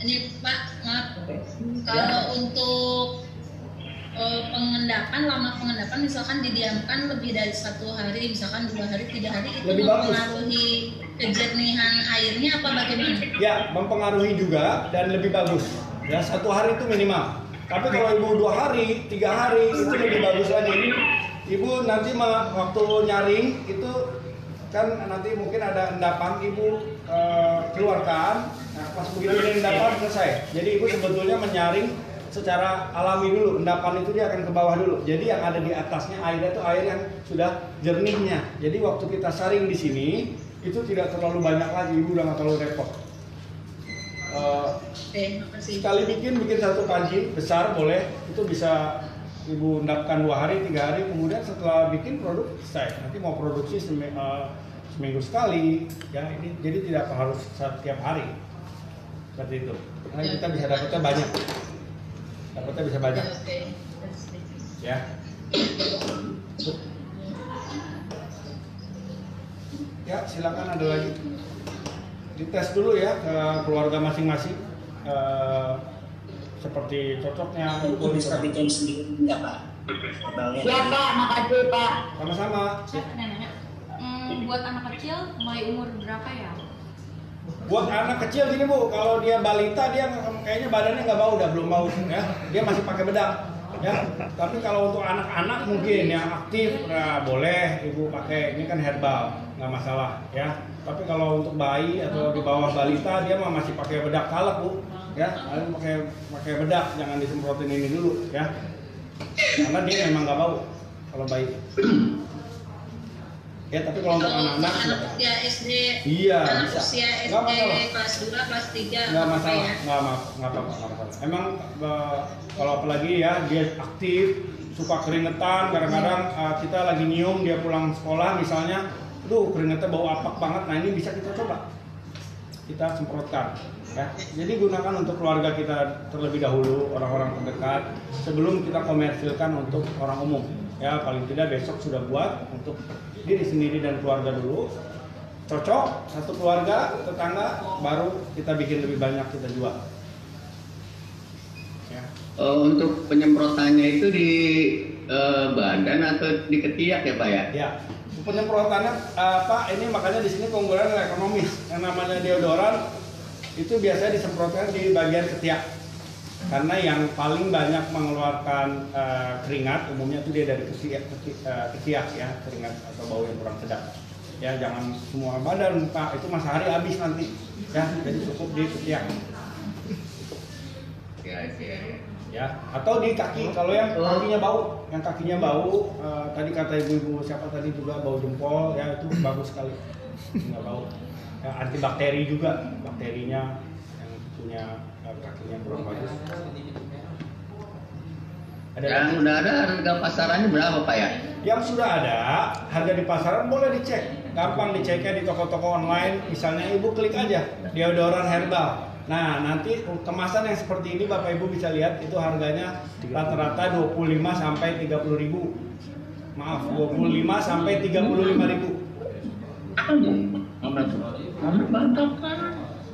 Ini Pak, maaf. Kalau untuk pengendapan, lama pengendapan misalkan didiamkan lebih dari 1 hari, misalkan 2 hari, 3 hari, itu lebih mempengaruhi kejernihan airnya apa bagaimana? Ya, mempengaruhi juga dan lebih bagus. Ya, 1 hari itu minimal. Tapi kalau Ibu 2 hari, 3 hari itu lebih bagus lagi. Ibu nanti waktu nyaring itu kan nanti mungkin ada endapan, Ibu keluarkan. Nah, pas begitu ini endapan selesai. Jadi Ibu sebetulnya menyaring secara alami dulu. Endapan itu dia akan ke bawah dulu. Jadi yang ada di atasnya airnya itu air yang sudah jernihnya. Jadi waktu kita saring di sini itu tidak terlalu banyak lagi, Ibu udah nggak terlalu repot. Sekali bikin 1 panci besar boleh, itu bisa Ibu endapkan 2 hari, 3 hari, kemudian setelah bikin produk selesai. Nanti mau produksi seminggu sekali, ya ini jadi tidak harus setiap hari seperti itu. Karena kita bisa dapatnya banyak, bisa banyak. Ya. Ya silakan, ada lagi. Dites dulu ya ke keluarga masing-masing seperti cocoknya. Itu bisa bikin sendiri enggak, Pak? Ya, Pak, makasih, Pak. Sama-sama. Chef, nanya. Buat anak kecil mulai umur berapa ya? Buat anak kecil gini, Bu, kalau dia balita dia kayaknya badannya nggak bau, udah belum bau ya. Dia masih pakai bedak. Ya, tapi kalau untuk anak-anak mungkin yang aktif, nah boleh Ibu pakai, ini kan herbal, nggak masalah ya. Tapi kalau untuk bayi atau di bawah balita dia masih pakai bedak kalep, Bu, ya. Pakai bedak, jangan disemprotin ini dulu ya. Karena dia memang nggak bau kalau bayi. Ya, tapi kalau untuk anak-anak usia SD, iya, anak bisa. usia SD kelas 2, kelas 3 nggak masalah, ya? nggak apa-apa. Emang kalau apalagi ya dia aktif, suka keringetan, kadang-kadang kita lagi nyium dia pulang sekolah misalnya, keringetnya bau apak banget. Nah ini bisa kita coba, kita semprotkan. Ya. Jadi gunakan untuk keluarga kita terlebih dahulu, orang-orang terdekat, sebelum kita komersilkan untuk orang umum. Ya paling tidak besok sudah buat untuk diri sendiri dan keluarga dulu, cocok satu keluarga, tetangga, baru kita bikin lebih banyak, kita jual. Ya. Untuk penyemprotannya itu di badan atau di ketiak ya, Pak ya? Ya, penyemprotannya Pak, ini makanya di sini keunggulan ekonomis. Yang namanya deodoran itu biasanya disemprotkan di bagian ketiak. Karena yang paling banyak mengeluarkan keringat umumnya itu dia dari ketiak ya, keringat atau bau yang kurang sedap. Ya jangan semua badan, Pak, itu mas hari habis nanti. Ya jadi cukup di ketiak. Ya atau di kaki, kalau yang kakinya bau, tadi kata ibu-ibu siapa tadi juga bau jempol, ya itu bagus sekali, nggak bau. Ya, antibakteri juga, bakterinya yang punya kakinya kurang bagus. Yang sudah ada harga pasarannya berapa, Pak ya? Yang sudah ada harga di pasaran boleh dicek, gampang diceknya di toko-toko online. Misalnya Ibu klik aja deodoran herbal. Nah nanti kemasan yang seperti ini Bapak Ibu bisa lihat itu harganya rata-rata 25 sampai 30 ribu. Maaf, 25 sampai 35 ribu.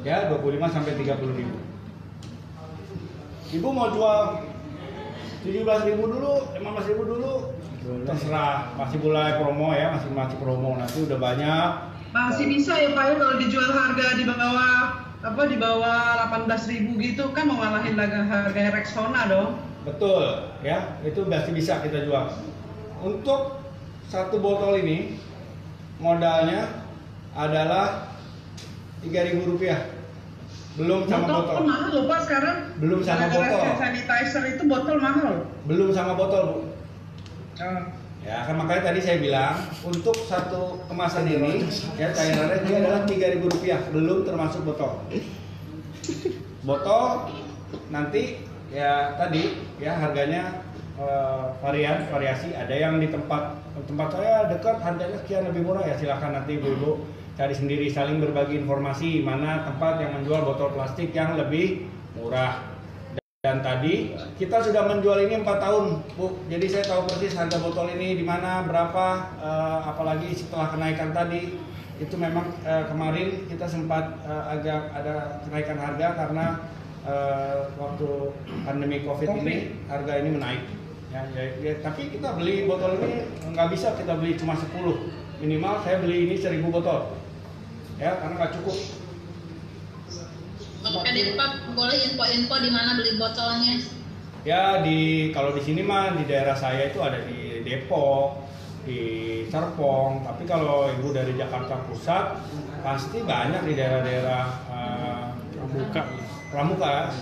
Ya 25 sampai 30 ribu. Ibu mau jual 17.000 dulu, 15.000 dulu, terserah. Masih mulai promo ya, masih promo. Nanti udah banyak. Masih bisa ya Pak ya kalau dijual harga di bawah 18.000 gitu kan, mau ngalahin harga Rexona dong. Betul ya, itu masih bisa kita jual. Untuk satu botol ini modalnya adalah Rp3.000. Belum sama botol. Mahal loh Pak sekarang. Belum sama botol. Sanitizer itu botol mahal. Belum sama botol, Bu. Ya, kan makanya tadi saya bilang untuk satu kemasan ini ya cairannya ini adalah Rp3.000, belum termasuk botol. Botol nanti ya tadi ya harganya variasi. Ada yang di tempat saya dekat harganya sekian lebih murah, ya silakan nanti ibu-ibu cari sendiri, saling berbagi informasi mana tempat yang menjual botol plastik yang lebih murah. Dan tadi kita sudah menjual ini 4 tahun, Bu. Jadi saya tahu persis harga botol ini di mana, berapa, apalagi setelah kenaikan tadi. Itu memang kemarin kita sempat agak ada kenaikan harga karena waktu pandemi Covid ini harga ini menaik. Ya, tapi kita beli botol ini nggak bisa kita beli cuma 10. Minimal saya beli ini 1.000 botol. Ya, karena nggak cukup. Oke, Pak, boleh info-info di mana beli botolnya? Ya, kalau di sini mah di daerah saya itu ada di Depok, di Serpong. Tapi kalau ibu dari Jakarta Pusat pasti banyak di daerah-daerah Pramuka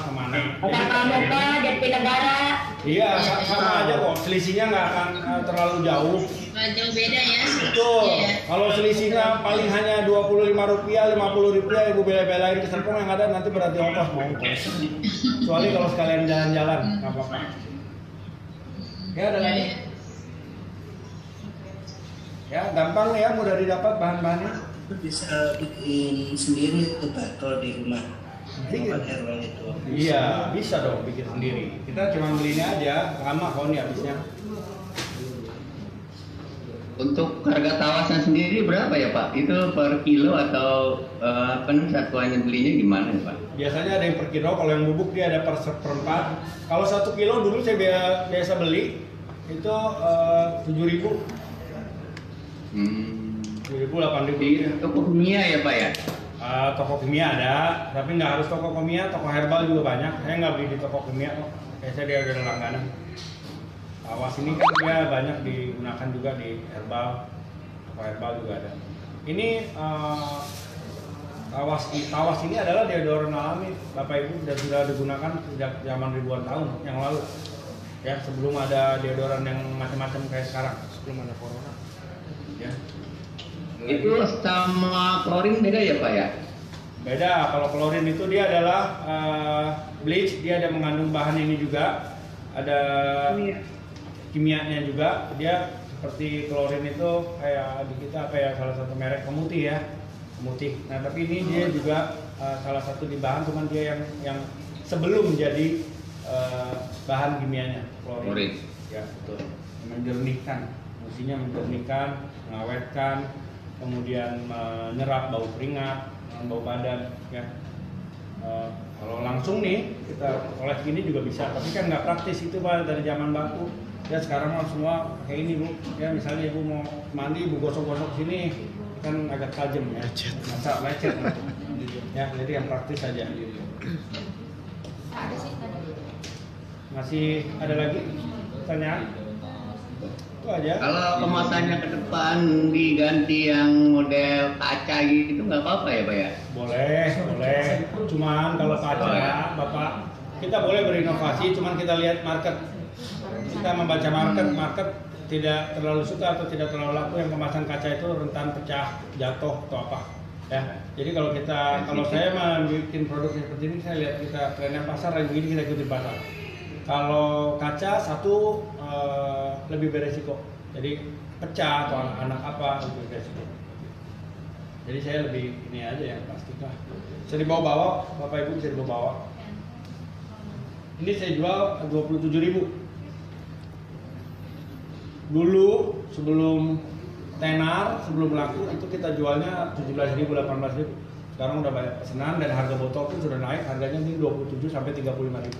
kemana? Pramuka, Jatinegara. Iya, sama aja kok. Selisihnya nggak akan terlalu jauh. Nggak jauh beda ya. Betul. Yeah. Kalau selisihnya paling hanya Rp25, Rp50, ibu bela-belain ke Serpong, yang ada nanti berarti ongkos mau. Kecuali kalau sekalian jalan-jalan, nggak apa-apa. Ya, ada lagi. Ya, gampang ya, mudah didapat bahan-bahannya. Bisa bikin sendiri tuh Pak kalau di rumah. Obat herbal itu. Iya, bisa dong bikin sendiri. Kita cuma belinya aja, lama kok nih habisnya. Untuk harga tawasnya sendiri berapa ya Pak? Itu per kilo atau satuannya belinya gimana ya Pak? Biasanya ada yang per kilo, kalau yang bubuk dia ada per seperempat. Kalau 1 kilo dulu saya biasa beli itu 7.000. 7.000, 8.000. Di toko kimia ya Pak ya? Toko kimia ada, tapi nggak harus toko kimia, toko herbal juga banyak. Saya nggak beli di toko kimia kok, biasanya dia ada langganan. Tawas ini kan dia banyak digunakan juga di herbal, toko herbal juga ada. Ini tawas ini adalah deodoran alami, Bapak Ibu, dan sudah digunakan sejak zaman ribuan tahun yang lalu. Ya, sebelum ada deodoran yang macam-macam kayak sekarang, sebelum ada corona. Ya. Itu sama klorin beda ya Pak ya? Beda. Kalau klorin itu dia adalah bleach, dia ada mengandung bahan ini juga, ada kimianya juga. Dia seperti klorin itu kayak di kita salah satu merek pemutih ya, pemutih. Nah tapi ini dia juga salah satu di bahan, cuman dia yang sebelum jadi bahan kimianya klorin. Ya betul. Menjernihkan, fungsinya menjernihkan, mengawetkan, kemudian menyerap bau keringat, bau badan ya. Kalau langsung nih kita oles gini juga bisa, tapi kan nggak praktis itu Pak, dari zaman batu. Ya sekarang mah semua kayak ini Bu. Ya misalnya Ibu mau mandi, Ibu gosok-gosok sini kan agak tajam ya. Masa lecet. Ya, jadi yang praktis saja. Ada sih tadi. Masih ada lagi pertanyaan? Itu aja. Kalau kemasannya ke depan diganti yang model kaca gitu nggak apa-apa ya Pak ya? Boleh. Cuman kalau kaca, Bapak, kita boleh berinovasi, cuman kita lihat market. Kita membaca market tidak terlalu suka atau tidak terlalu laku yang kemasan kaca itu rentan pecah, jatuh atau apa. Ya. Jadi kalau saya bikin produk seperti ini, saya lihat kita trennya pasar lagi begini, kita ikuti pasar. Kalau kaca satu lebih beresiko, jadi pecah atau anak apa lebih beresiko. Jadi saya lebih ini aja yang plastik lah. Bisa dibawa-bawa, Bapak Ibu bisa dibawa-bawa. Ini saya jual 27.000. Dulu sebelum tenar, sebelum laku itu kita jualnya 17.000, 18.000. Sekarang udah banyak pesanan dan harga botol pun sudah naik, harganya ini 27 sampai 35.000.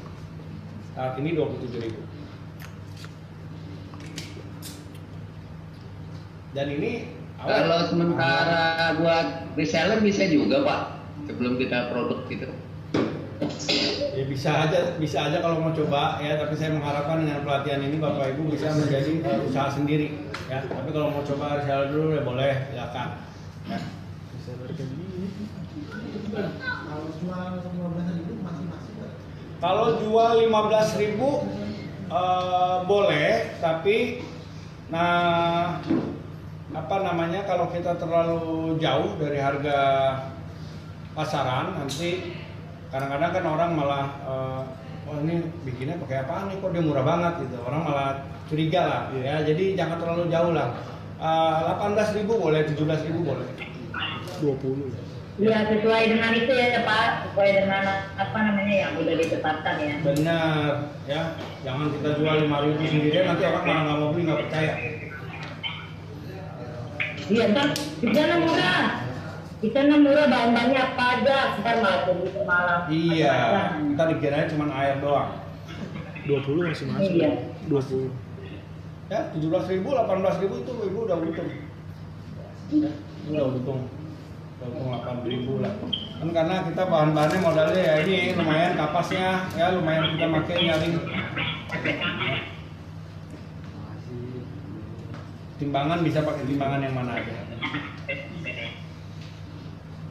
Saat ini 27.000. Dan ini kalau sementara buat reseller bisa juga Pak, sebelum kita produk gitu. Ya bisa aja kalau mau coba ya, tapi saya mengharapkan dengan pelatihan ini Bapak Ibu bisa menjadi usaha sendiri ya. Tapi kalau mau coba reseller dulu ya boleh, silakan. Ya. Kalau jual 15.000 boleh, tapi kalau kita terlalu jauh dari harga pasaran nanti kadang-kadang kan orang malah wah ini bikinnya pakai apaan nih, kok dia murah banget gitu, orang malah curiga lah ya. Jadi jangan terlalu jauh lah. 18.000 boleh, 17.000 boleh, 20. Ya sesuai dengan itu ya Pak, sesuai dengan yang udah ditetapkan ya. Benar ya, jangan kita jual 5.000 sendirian, nanti orang malah nggak mau beli, nggak percaya. Iya ntar di sana murah, bahan-bahannya apa aja, ntar malah begitu malam. Iya, kita dikiranya cuma air doang. 20 masih masuk. Iya. 20. Ya 17.000, 18.000 itu ibu udah untung. Ya, udah untung 8.000 lah. Kan karena kita bahan-bahannya modalnya ya ini lumayan, kapasnya ya lumayan kita pakai nyaring. Timbangan bisa pakai timbangan yang mana aja.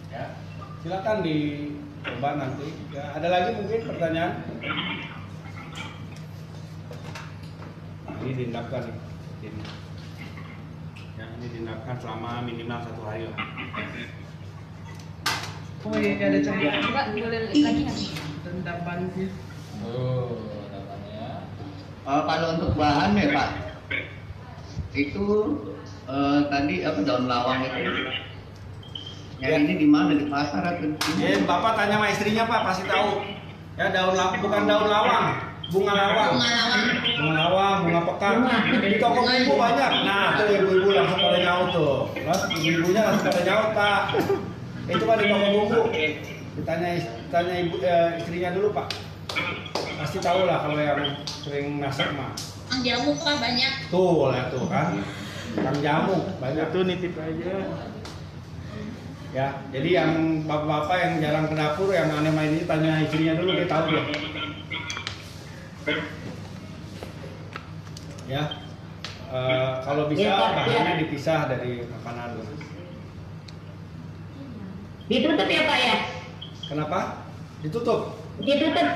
Ya, silakan dicoba nanti. Ya, ada lagi mungkin pertanyaan? Ini diendapkan nih. Ini. Ya, ini diendapkan selama minimal 1 hari lah. Oh iya, ada cahaya. Pak, boleh lagi nggak? Endapannya. Endapannya. Kalau untuk bahan ya Pak, itu tadi daun lawang itu nyarinya di mana, di pasar atau di sini? Ya, Bapak tanya sama istrinya Pak, pasti tahu. Ya bukan daun lawang, bunga lawang. Bunga lawang, bunga pekan. Di toko ibu banyak. Nah, tuh ibu-ibu langsung pada nyaut tuh. Terus ibu-ibunya langsung pada nyaut Pak. Itu Pak di toko bumbu. Tanya ibu istrinya dulu Pak. Pasti tahu lah kalau yang sering masak mah. Kang jamu Pak banyak. Tuh lah tuh kan. Kang jamu banyak. Itu nitip aja. Ya, jadi yang bapak-bapak yang jarang ke dapur, yang aneh main ini tanya istrinya dulu, dia tahu dia. Ya, kalau bisa bahannya dipisah dari makanan. Ditutup ya Pak ya? Kenapa? Ditutup. Ditutup.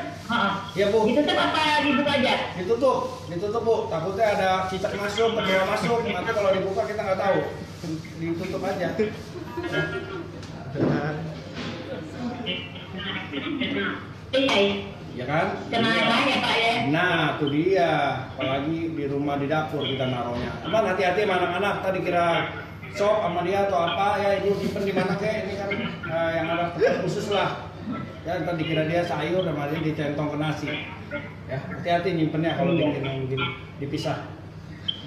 Iya Bu. Ditutup apa dibuka aja? Ditutup Bu. Takutnya ada cicak masuk, terbawa masuk. Nanti kalau dibuka kita nggak tahu. Ditutup aja. Iya. Ya kan? Kenal ya Pak ya? Nah, itu dia. Apalagi di rumah di dapur kita naruhnya. Cuman hati-hati sama anak-anak. Tadi kira sop sama dia atau apa ya, ibu simpen di mana kek? Ini kan yang ada tempat khusus lah. Ya, ntar dikira dia sayur sama dia dicentong ke nasi. Ya, hati-hati nyimpennya kalau bikin yang begini dipisah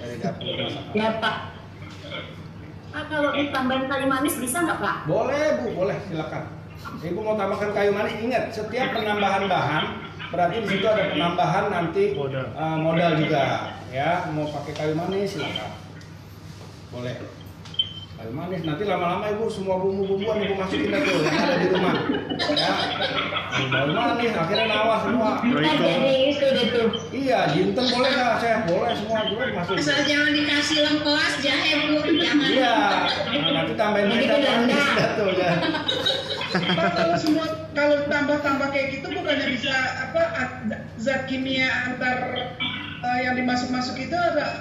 dari dapur masakan. Ya Pak. Pak, kalau ditambahin kayu manis bisa nggak Pak? Boleh Bu, boleh silakan. Ibu mau tambahkan kayu manis, ingat setiap penambahan bahan berarti di situ ada penambahan nanti modal juga. Ya, mau pakai kayu manis silakan. Boleh. Kayu manis nanti lama-lama ibu semua bumbu-bumbuan ibu masukin tuh yang ada di rumah. Ya. Kayu manis akhirnya nawas semua. Iya, jinten boleh nggak Chef? Boleh semua juga dimasukin. Asal jangan dikasih lengkuas, jahe Bu, jangan. Iya. Nah, nanti tambahin minyak manis tuh ya. Pak, kalau tambah-tambah kayak gitu bukannya bisa zat kimia antar yang dimasuk-masuk itu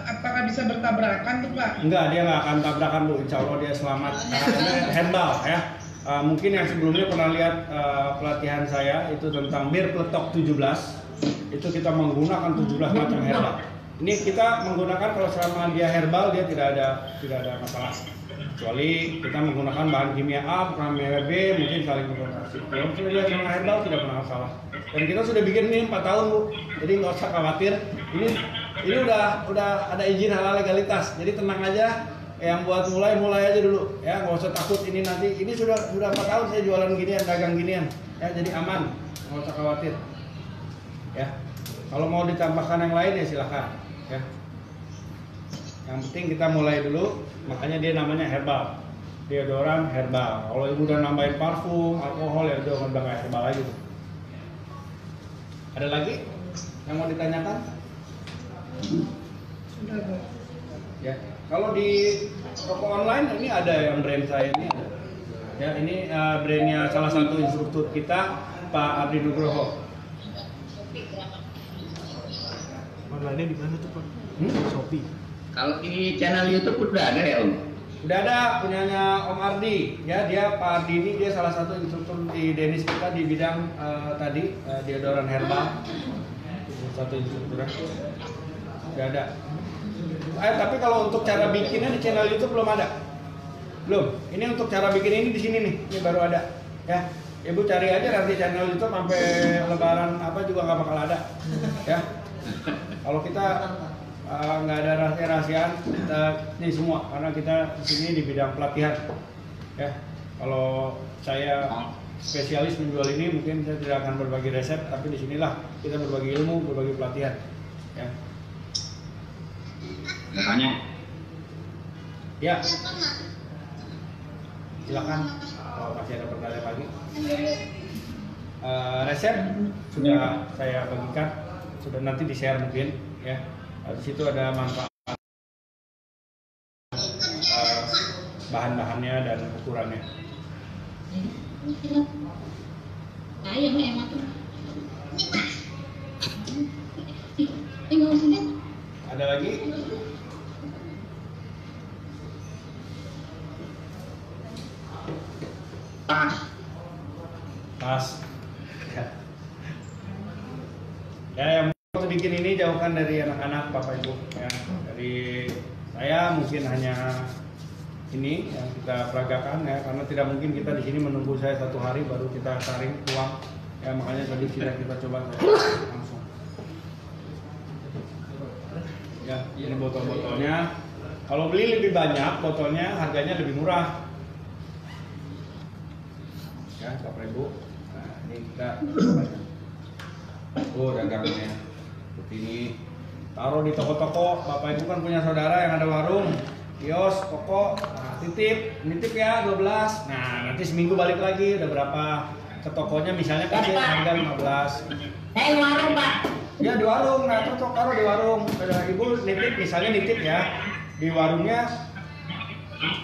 apakah bisa bertabrakan tuh Pak? Enggak, dia nggak akan tabrakan Bu. Insya Allah dia selamat. Karena herbal ya. Mungkin yang sebelumnya pernah lihat pelatihan saya itu tentang bir peletok 17. Itu kita menggunakan 17 macam herbal. Ini kita menggunakan kalau selama dia herbal dia tidak ada masalah. Kecuali kita menggunakan bahan kimia A, bukan kimia B, mungkin saling berinteraksi. Kalau sudah dengan herbal tidak pernah masalah. Dan kita sudah bikin ini 4 tahun Bu, jadi nggak usah khawatir. Ini udah ada izin halal legalitas, jadi tenang aja yang buat mulai aja dulu ya, nggak usah takut ini nanti. Ini sudah 4 tahun saya jualan ginian, dagang ginian ya, jadi aman, nggak usah khawatir ya. Kalau mau ditambahkan yang lain ya silahkan ya. Yang penting kita mulai dulu, makanya dia namanya herbal, deodoran herbal. Kalau ibu udah nambahin parfum, alkohol ya udah nggak herbal lagi tuh. Ada lagi yang mau ditanyakan? Sudah, Bu. Ya, kalau di toko online ini ada yang brand saya ini ada. Ya, ini brandnya salah satu instruktur kita, Pak Ardi Nugroho. Online-nya di mana tuh, Pak? Shopee. Kalau di channel YouTube udah ada ya, Om? Udah ada, punyanya Om Ardi. Ya, dia Pak Ardi ini dia salah satu instruktur di Denis kita di bidang tadi deodoran herbal. Satu instruktur. Udah ada. Tapi kalau untuk cara bikinnya di channel YouTube belum ada. Belum. Ini untuk cara bikin ini di sini nih. Ini baru ada. Ya. Ibu cari aja nanti channel YouTube sampai lebaran apa juga nggak bakal ada. Ya. Kalau kita nggak ada rahasia-rahasiaan, kita ini semua karena kita di sini di bidang pelatihan. Ya. Kalau saya spesialis menjual ini, mungkin saya tidak akan berbagi resep, tapi di sinilah kita berbagi ilmu, berbagi pelatihan. Ya. Tanya. Ya. Silakan kalau masih ada pertanyaan lagi. Resep sudah saya bagikan, sudah nanti di-share mungkin ya. Di situ ada manfaat bahan-bahannya dan ukurannya. Ada lagi? Pas. Ya, yang mau bikin ini jauhkan dari anak-anak, Bapak Ibu. Ya, dari saya mungkin hanya ini yang kita peragakan ya, karena tidak mungkin kita di sini menunggu saya 1 hari baru kita taring uang. Ya, makanya tadi kita coba langsung. Ya, ini botol-botolnya. Kalau beli lebih banyak, botolnya harganya lebih murah. Ya, Bapak Ibu. Nah, ini kita dagangnya seperti ini. Taruh di toko-toko. Bapak Ibu kan punya saudara yang ada warung, kios, toko. Nah, nitip ya 12. Nah, nanti seminggu balik lagi udah berapa ke tokonya, misalnya kasih harga 15. Warung, Pak. Ya di warung, nah cocok taruh di warung. Ada ibu nitip, misalnya nitip ya di warungnya.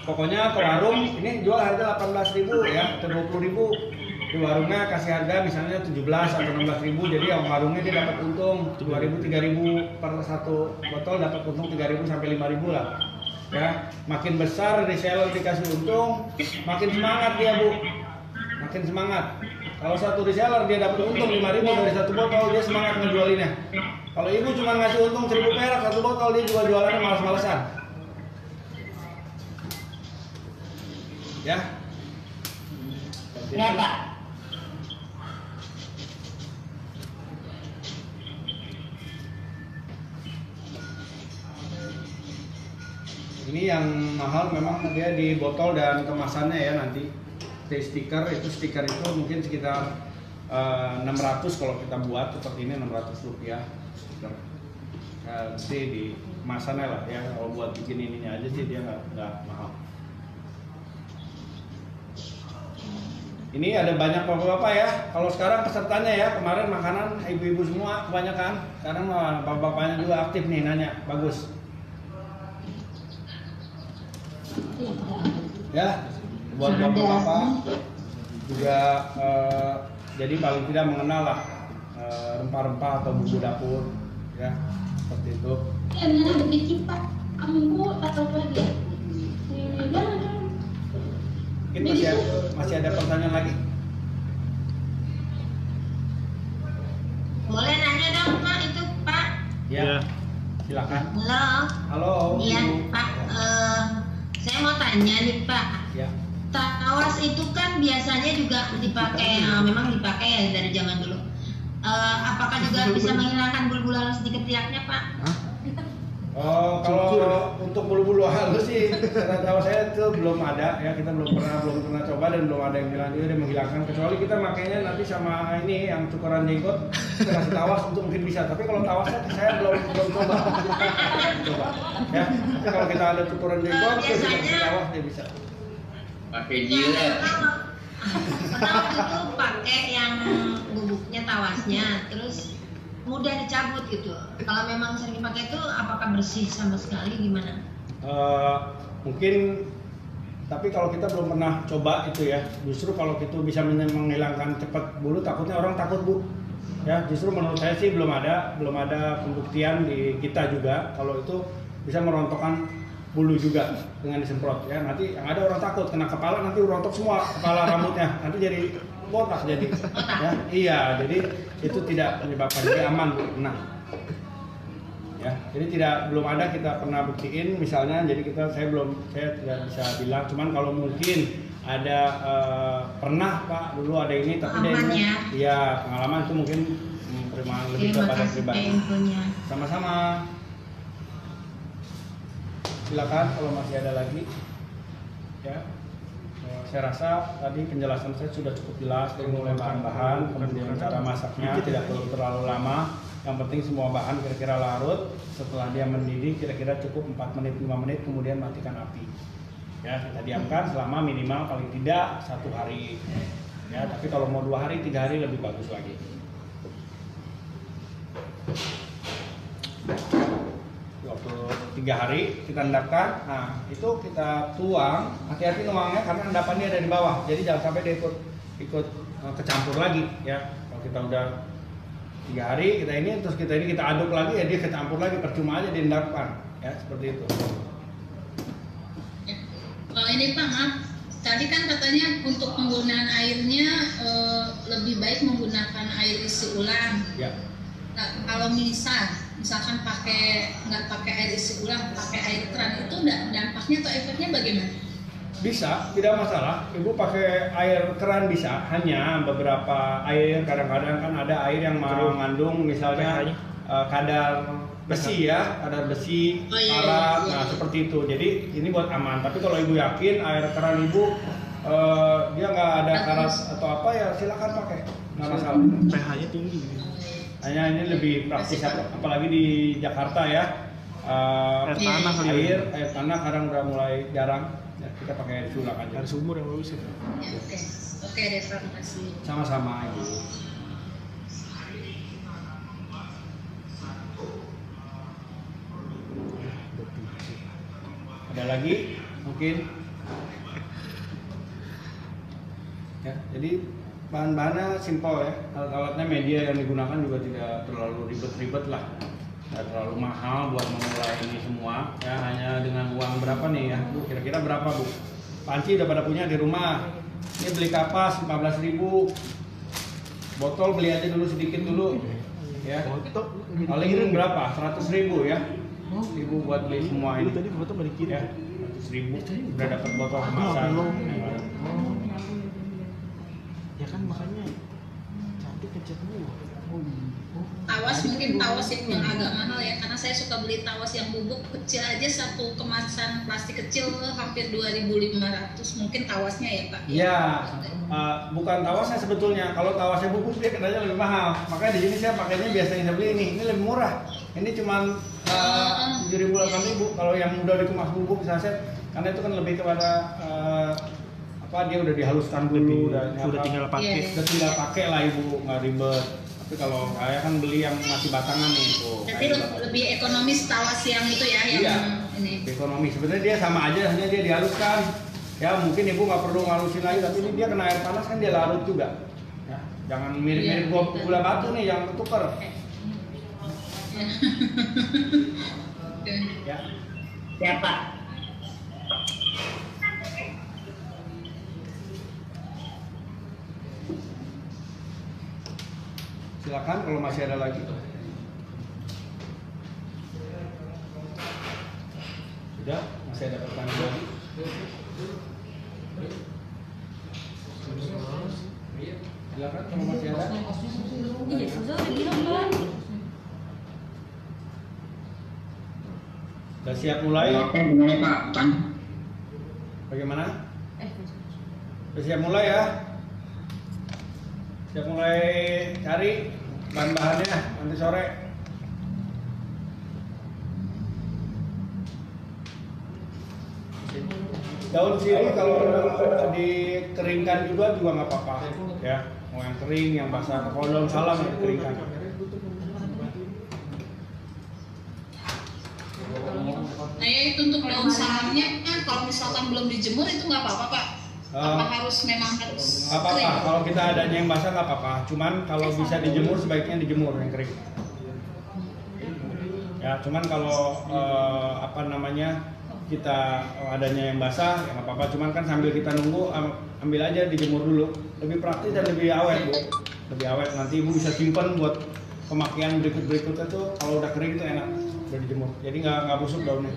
Pokoknya ke warung ini jual harga 18.000 ya atau 20.000. Di warungnya kasih harga misalnya 17 atau 16.000, jadi yang warungnya dia dapat untung 2.000 3.000 per satu botol, dapat untung 3.000 sampai 5.000 lah. Ya, makin besar reseller dikasih untung, makin semangat dia, Bu. Makin semangat. Kalau satu reseller dia dapat untung 5.000 dari satu botol, dia semangat ngejualinnya. Kalau ibu cuma ngasih untung 1.000 perak satu botol, dia juga jualannya malas-malesan. Ya. Ya, Pak. Ini yang mahal memang dia di botol dan kemasannya ya nanti. Stiker itu mungkin sekitar 600 kalau kita buat seperti ini, 600 rupiah stiker. Nanti di kemasannya lah ya, kalau buat bikin ininya aja sih dia nggak mahal. Ini ada banyak bapak-bapak ya. Kalau sekarang pesertanya ya, kemarin makanan ibu-ibu semua kebanyakan. Sekarang bapak-bapaknya juga aktif nih nanya, bagus. Ya, buat bapak-bapak juga jadi paling tidak mengenal lah rempah-rempah atau bumbu dapur ya, seperti itu. Mungkin masih ada pertanyaan lagi? Boleh nanya dong Pak, itu Pak? Ya, silakan. Halo. Iya Pak, saya mau tanya nih Pak. Ya. Tawas itu kan biasanya juga dipakai, memang dipakai ya dari zaman dulu. Apakah juga bisa menghilangkan bulu-bulu halus di ketiaknya Pak? Oh, kalau untuk bulu-bulu halus sih, tahu saya itu belum ada ya, kita belum pernah coba dan belum ada yang bilang dia menghilangkan, kecuali kita makainya nanti sama ini yang cukuran jenggot kita kasih tawas untuk mungkin bisa, tapi kalau tawasnya saya belum coba ya. Tapi kalau kita ada cukuran jenggot kita kasih tawas dia bisa. Pakai jilet. Pertama itu pakai yang bubuknya tawasnya, terus mudah dicabut gitu. Kalau memang sering dipakai itu apakah bersih sama sekali gimana? Mungkin, tapi kalau kita belum pernah coba itu ya, justru kalau itu bisa menghilangkan cepat bulu, takutnya orang takut Bu. Ya, justru menurut saya sih belum ada pembuktian di kita juga kalau itu bisa merontokkan bulu juga dengan disemprot ya. Nanti yang ada orang takut kena kepala, nanti rontok semua kepala rambutnya, nanti jadi botak jadi ya. Iya, jadi itu tidak menyebabkan, jadi aman Bu, tenang ya. Jadi belum ada kita pernah buktiin misalnya, jadi saya tidak bisa bilang, cuman kalau mungkin ada pernah Pak dulu ada ini, tapi dia ini ya pengalaman itu mungkin lebih kepada pribadi. Sama-sama, silakan kalau masih ada lagi ya. Saya rasa tadi penjelasan saya sudah cukup jelas dari mulai bahan-bahan, kemudian cara masaknya tidak perlu terlalu lama. Yang penting semua bahan kira-kira larut. Setelah dia mendidih kira-kira cukup 4 menit 5 menit, kemudian matikan api. Ya, kita diamkan selama minimal paling tidak 1 hari. Ya, tapi kalau mau 2 hari, 3 hari lebih bagus lagi. Waktu 3 hari kita endapkan, nah itu kita tuang, hati-hati nuangnya karena endapannya ada di bawah, jadi jangan sampai dia ikut kecampur lagi ya. Kalau kita udah 3 hari terus kita aduk lagi ya, dia kecampur lagi, percuma aja diendapkan ya, seperti itu. Ini Pak, maaf, tadi kan katanya untuk penggunaan airnya lebih baik menggunakan air isi ulang ya. Nah, kalau misalkan nggak pakai air isi ulang, pakai air keran, itu dampaknya atau efeknya bagaimana? Bisa, tidak masalah. Ibu pakai air keran bisa, hanya beberapa air, kadang-kadang kan ada air yang mengandung misalnya kadar besi ya, kadar besi, karat, nah seperti itu. Jadi ini buat aman. Tapi kalau ibu yakin air keran ibu dia nggak ada karat atau apa ya, silakan pakai, nggak masalah. pH-nya tinggi. Hanya ini lebih praktis, apalagi di Jakarta ya. Air tanah kadang udah mulai jarang. Ya, kita pakai air sulak aja. Air sumur yang bagus ya. Oke deh, terima kasih. Sama-sama Ibu. Ada lagi mungkin? Ya, jadi bahan-bahannya simpel ya. Alat-alatnya media yang digunakan juga tidak terlalu ribet-ribet lah. Tidak terlalu mahal buat memulai ini semua ya, hanya dengan uang berapa nih ya Bu, kira-kira berapa Bu? Panci udah pada punya di rumah, ini beli kapas 15.000, botol beli aja dulu sedikit dulu ya, paling berapa? 100.000 ya, 1.000 buat beli semua ini ya, 100.000 udah dapat botol kemasan ya kan, makanya cantik kecat buah. Tawas mungkin tawas yang agak mahal ya, karena saya suka beli tawas yang bubuk kecil aja, satu kemasan plastik kecil hampir 2.500 mungkin tawasnya ya Pak? Iya, bukan tawasnya sebetulnya. Kalau tawasnya bubuk dia kenanya lebih mahal. Makanya di sini saya pakainya biasanya saya beli ini lebih murah. Ini cuma 7.000 8.000. Kalau yang udah dikemas bubuk saya, karena itu kan lebih kepada dia udah dihaluskan dulu, udah tinggal pakai. Udah tinggal pakai lah Ibu, nggak ribet. Tapi kalau saya kan beli yang masih batangan nih tuh. Jadi lebih ekonomis tawas yang itu ya, yang ini. Ekonomis. Sebenarnya dia sama aja, hanya dia dihaluskan. Ya mungkin Ibu nggak perlu ngalusin lagi, tapi ini dia kena air panas kan dia larut juga. Ya, jangan mirip-mirip gula batu nih yang ketukar. Ya. Siapa? Silakan kalau masih ada lagi. Sudah, masih ada pertanyaan lagi? Silakan kalau masih ada. Iya, sudah bilang Pak. Udah siap mulai? Gimana Pak? Bagaimana? Udah siap mulai ya? Siap mulai cari bahan-bahannya nanti sore. Daun sirih kalau dikeringkan juga nggak apa-apa ya. Mau yang kering, yang basah. Kalau daun salam yang dikeringkan. Nah ya itu untuk daun salamnya kan kalau misalkan belum dijemur itu nggak apa-apa Pak? Apa harus memang harus apa-apa, kering? kalau kita adanya yang basah nggak apa-apa. Cuman kalau bisa dijemur sebaiknya dijemur yang kering. Ya, cuman kalau kita adanya yang basah ya nggak apa-apa. Cuman kan sambil kita nunggu ambil aja dijemur dulu. Lebih praktis dan lebih awet Bu. Lebih awet, nanti Ibu bisa simpan buat pemakaian berikutnya tuh kalau udah kering itu enak udah dijemur. Jadi nggak busuk daunnya.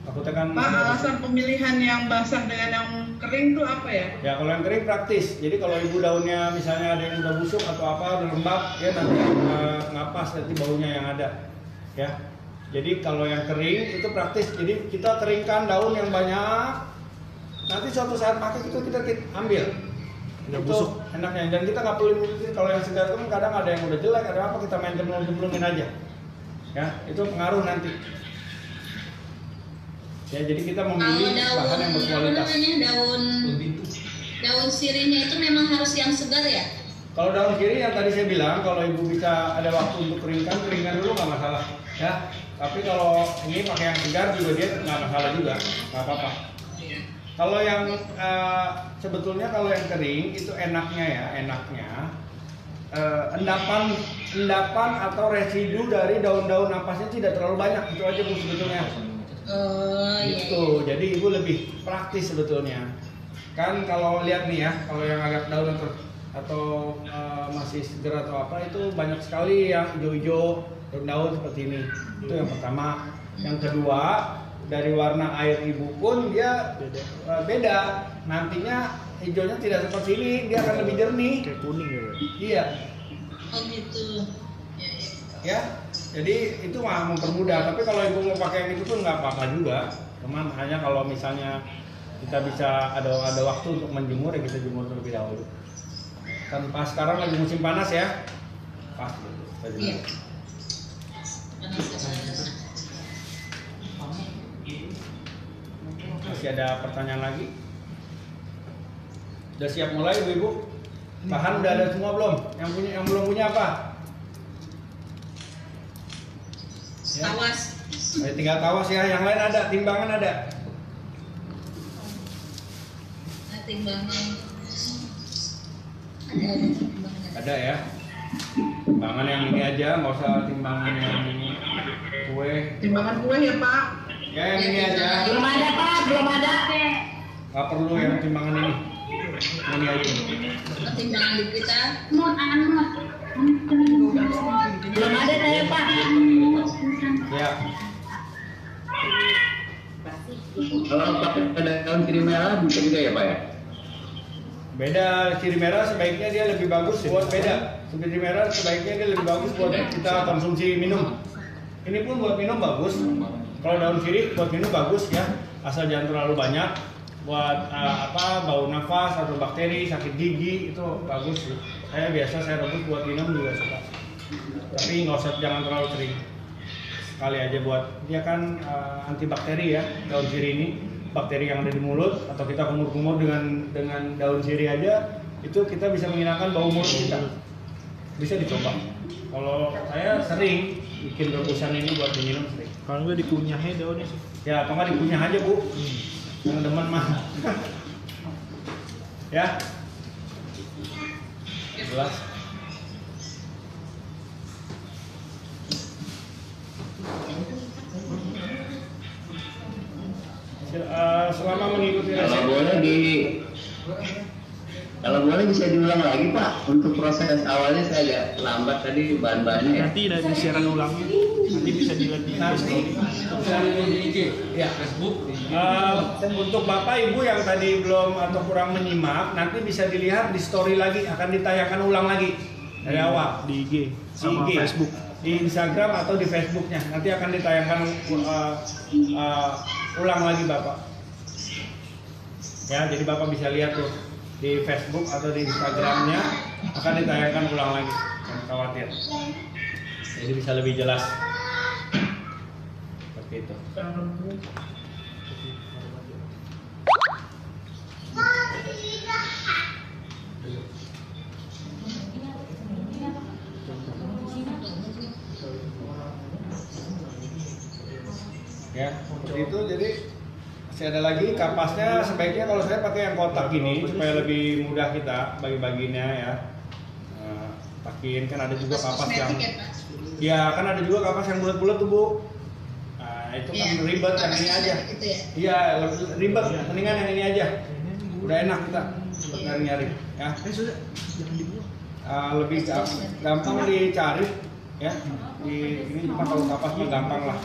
Takutnya kan Pak, alasan pemilihan yang basah dengan yang kering tuh apa ya? Ya kalau yang kering praktis. Jadi kalau Ibu daunnya misalnya ada yang udah busuk atau apa, udah lembab, ya nanti nggak pas nanti baunya yang ada. Ya. Jadi kalau yang kering itu praktis. Jadi kita keringkan daun yang banyak. Nanti suatu saat pakai itu kita ambil. Udah itu busuk. enaknya. Dan kita nggak perlu kalau yang segar itu kan kadang ada yang udah jelek, ada apa kita main jemplungin aja. Ya, itu pengaruh nanti. Ya, jadi kita memilih bahan yang berkualitas. Daun sirihnya itu memang harus yang segar ya? Kalau daun sirih yang tadi saya bilang, kalau Ibu bisa ada waktu untuk keringkan dulu nggak masalah. Ya, tapi kalau ini pakai yang segar juga dia nggak masalah juga, nggak apa-apa. Kalau yang sebetulnya kalau yang kering itu enaknya endapan atau residu dari daun-daun napasnya tidak terlalu banyak, itu aja Bu sebetulnya. Gitu, jadi Ibu lebih praktis sebetulnya. Kan kalau lihat nih ya, kalau yang agak daun atau masih segar atau apa itu banyak sekali yang hijau-hijau daun seperti ini. Itu yang pertama. Yang kedua, dari warna air Ibu pun dia beda. Nantinya hijaunya tidak seperti ini, dia akan lebih jernih. Kayak kuning ya, Pak? Iya. Oh gitu. Ya, jadi itu mah mempermudah. Tapi kalau Ibu mau pakai yang itu pun nggak apa-apa juga. Cuman hanya kalau misalnya kita bisa ada waktu untuk menjemur ya kita jemur terlebih dahulu. Kan pas sekarang lagi musim panas ya. Pas gitu. Iya. Masih ada pertanyaan lagi? Udah siap mulai Ibu? Bahan udah ada semua belum? Yang belum punya apa? Ya. Tawas. Tinggal tawas ya, yang lain ada, timbangan ada. Timbangan. Ada ya. Timbangan yang ini aja, nggak usah timbangan yang kue. Timbangan kue ya Pak? Ya yang ini aja. Belum ada Pak, belum ada. Nggak perlu yang timbangan ini. Ini aja. Timbangan di kita. Belum ada saya Pak. Ya. Kalau pakai daun sirih merah bisa juga ya Pak ya? Beda, sirih merah sebaiknya dia lebih bagus buat beda. Sirih merah sebaiknya dia lebih bagus buat kita konsumsi minum. Ini pun buat minum bagus. Kalau daun sirih buat minum bagus ya, asal jangan terlalu banyak. Buat bau nafas atau bakteri, sakit gigi itu bagus sih. Saya rebus buat minum juga suka. Tapi jangan terlalu sering. Sekali aja buat dia kan antibakteri ya daun sirih ini. Bakteri yang ada di mulut atau kita kumur-kumur dengan daun sirih aja itu kita bisa menghilangkan bau mulut kita. Bisa dicoba. Kalau saya sering bikin rebusan ini buat diminum sering. Kalau nggak dikunyahnya daunnya sih. Ya, atau nggak dikunyah aja Bu. Yang demen mah. Ya. Jelas. Selama mengikuti resep. Kalau boleh bisa diulang lagi Pak. Untuk proses awalnya saya agak lambat tadi bahan-bahannya. Nanti dari siaran ulangnya. Nanti bisa dilihat di IG, ya Facebook. Untuk Bapak Ibu yang tadi belum atau kurang menyimak, nanti bisa dilihat di story lagi, akan ditayangkan ulang lagi dari awal di IG sama IG. Facebook. di Instagram atau di Facebooknya. Nanti akan ditayangkan ulang lagi Bapak. Ya, jadi Bapak bisa lihat tuh di Facebook atau di Instagramnya akan ditayangkan ulang lagi. Jangan khawatir. Jadi bisa lebih jelas. Seperti itu. Ya, seperti itu. Jadi masih ada lagi kapasnya, sebaiknya kalau saya pakai yang kotak gini supaya lebih mudah kita bagi-baginya ya. Pakin kan ada juga kapas yang ya kan ada juga kapas yang bulat-bulat tuh Bu. Nah, itu kan ribet, yang ini aja. Iya, ribet, mendingan yang ini aja. Udah enak kita nyari-nyari ya. Lebih gampang dicari ya. Ini cuma kalau kapasnya gampang lah.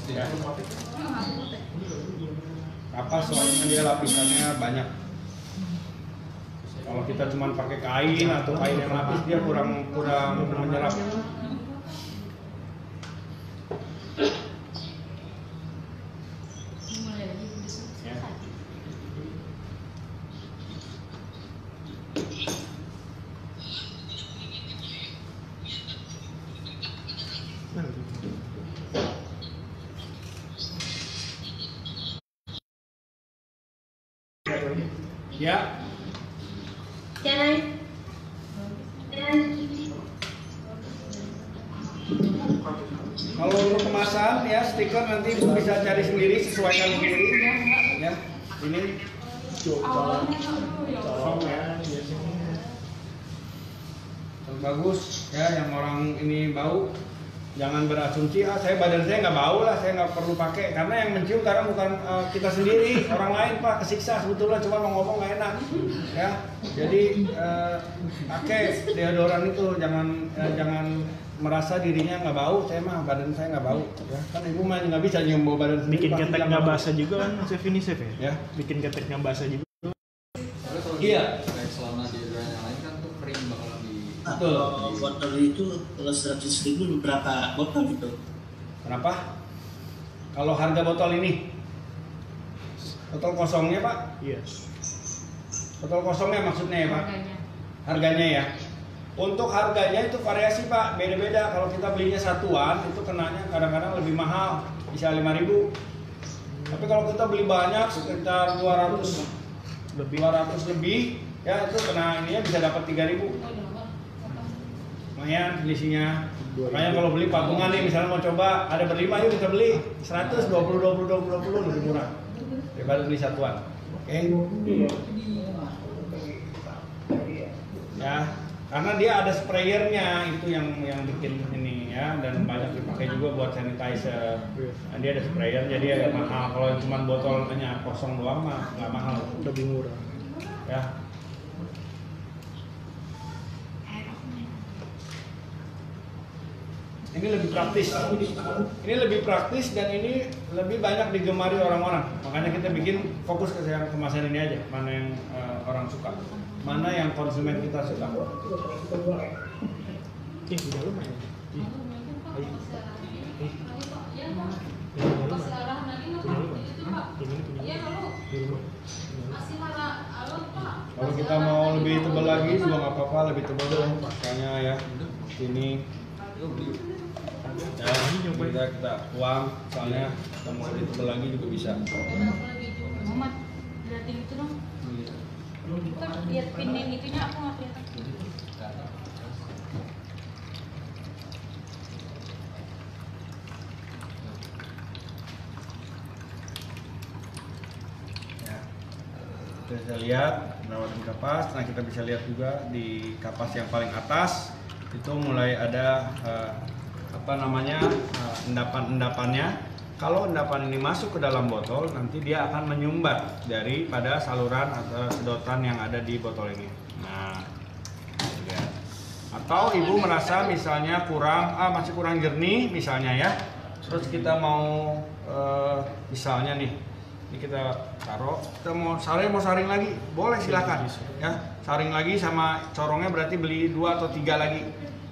Ya. Kapas soalnya dia lapisannya banyak. Kalau kita cuma pakai kain atau kain yang lapis dia kurang menyerap. Ya. Kalau untuk kemasan ya stiker nanti Ibu bisa cari sendiri, sesuaikan sendiri ya. Ini colong ya. Bagus ya, yang orang ini bau jangan berasumsi saya badan saya nggak bau lah, saya nggak perlu pakai, karena yang mencium kadang bukan kita sendiri, orang lain Pak, kesiksa sebetulnya, cuma mau ngomong nggak enak ya. Jadi pakai deodoran itu, jangan merasa dirinya nggak bau. Saya mah badan saya nggak bau ya, kan Ibu mah nggak bisa nyium bau badan sendiri. Bikin ketek nggak basah juga kan chef ini chef ya? Bikin ketek nggak basah juga. Iya. Selama deodoran yang lain kan tuh kering bakal lebih. Kalau botol itu kalau 100.000 berapa botol itu? Kenapa? Kalau harga botol ini, botol kosongnya Pak? Iya. Botol kosongnya maksudnya ya Pak? Harganya ya. Untuk harganya itu variasi Pak, beda-beda. Kalau kita belinya satuan itu kenanya kadang-kadang lebih mahal, bisa 5.000. Tapi kalau kita beli banyak sekitar 200 lebih, ya itu kena ininya bisa dapat 3.000. Lumayan selisihnya. Makanya kalau beli patungan nih, misalnya mau coba ada berlima, yuk kita beli 100, 20 lebih murah daripada beli satuan. Oke? Ya, karena dia ada sprayernya itu yang bikin ini ya, dan banyak dipakai juga buat sanitizer. Nah, dia ada sprayer jadi agak mahal. Kalau cuma botolnya kosong doang mah nggak mahal, lebih murah. Ya. Ini lebih praktis. Ini lebih praktis dan ini lebih banyak digemari orang-orang. Makanya kita bikin fokus ke yang kemasan ini aja. Mana yang orang suka, mana yang konsumen kita suka. Di dalam aja. Kalau kita mau lebih tebal lagi juga nggak apa-apa, lebih tebal dong pakainya ya. Sini. Ya, kita tuang, soalnya kita mau lebih tebal lagi juga bisa. Muhammad, liatin itu dong. Kita lihat pinin itunya, aku nggak kelihatan. Kita bisa lihat perawatan kapas. Nah, kita bisa lihat juga di kapas yang paling atas itu mulai ada endapan-endapannya. Kalau endapan ini masuk ke dalam botol, nanti dia akan menyumbat daripada saluran atau sedotan yang ada di botol ini. Nah, ya. Atau Ibu merasa misalnya masih kurang jernih misalnya ya, terus kita mau misalnya nih, ini kita taruh, kita mau saring lagi, boleh silakan ya, saring lagi sama corongnya, berarti beli 2 atau 3 lagi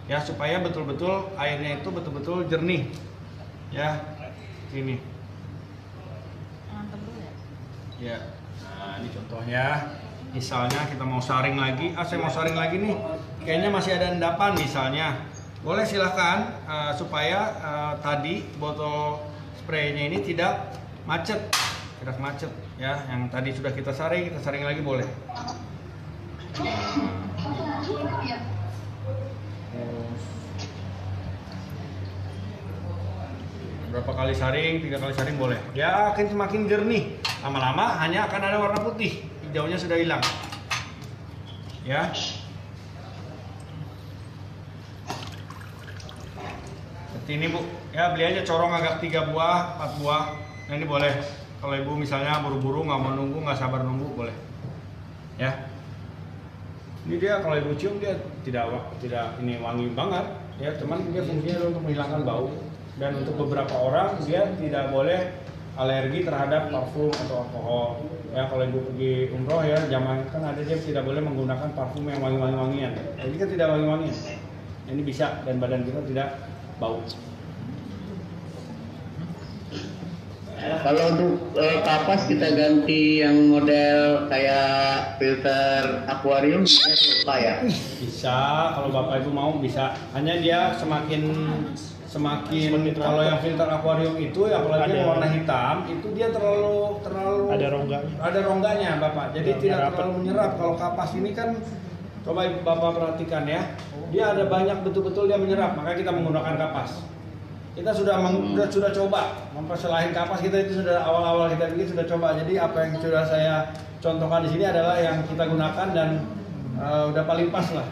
ya, supaya betul-betul airnya itu betul-betul jernih ya. Ini ya, nah ini contohnya. Misalnya kita mau saring lagi, saya mau saring lagi nih, kayaknya masih ada endapan misalnya, boleh silahkan supaya tadi botol spraynya ini tidak macet ya. Yang tadi sudah kita saring lagi boleh. Berapa kali saring, 3 kali saring boleh. Dia akan semakin jernih. Lama-lama hanya akan ada warna putih, hijaunya sudah hilang. Ya. Seperti ini Bu. Ya, beli aja corong agak 3 buah, 4 buah. Nah ini boleh. Kalau Ibu misalnya buru-buru nggak mau nunggu, nggak sabar nunggu, boleh. Ya. Ini dia kalau Ibu cium dia tidak ini wangi banget. Ya, cuman dia fungsinya untuk menghilangkan bau. Dan untuk beberapa orang dia tidak boleh alergi terhadap parfum atau alkohol. Ya, kalau Ibu pergi umroh ya, zaman kan ada dia tidak boleh menggunakan parfum yang wangi-wangian. Jadi kan tidak wangi-wangian. Ini bisa dan badan kita tidak bau. Kalau untuk kapas kita ganti yang model kayak filter akuarium bisa ya? Bisa, kalau Bapak Ibu mau bisa. Hanya dia semakin kalau yang filter akuarium itu apalagi yang warna hitam itu dia terlalu ada rongganya Bapak, jadi tidak terlalu menyerap. Kalau kapas ini kan coba Bapak perhatikan ya, dia ada banyak betul-betul dia menyerap, makanya kita menggunakan kapas. Kita sudah coba memperselahin kapas, kita itu sudah awal-awal kita bikin sudah coba. Jadi apa yang sudah saya contohkan di sini adalah yang kita gunakan dan udah paling pas lah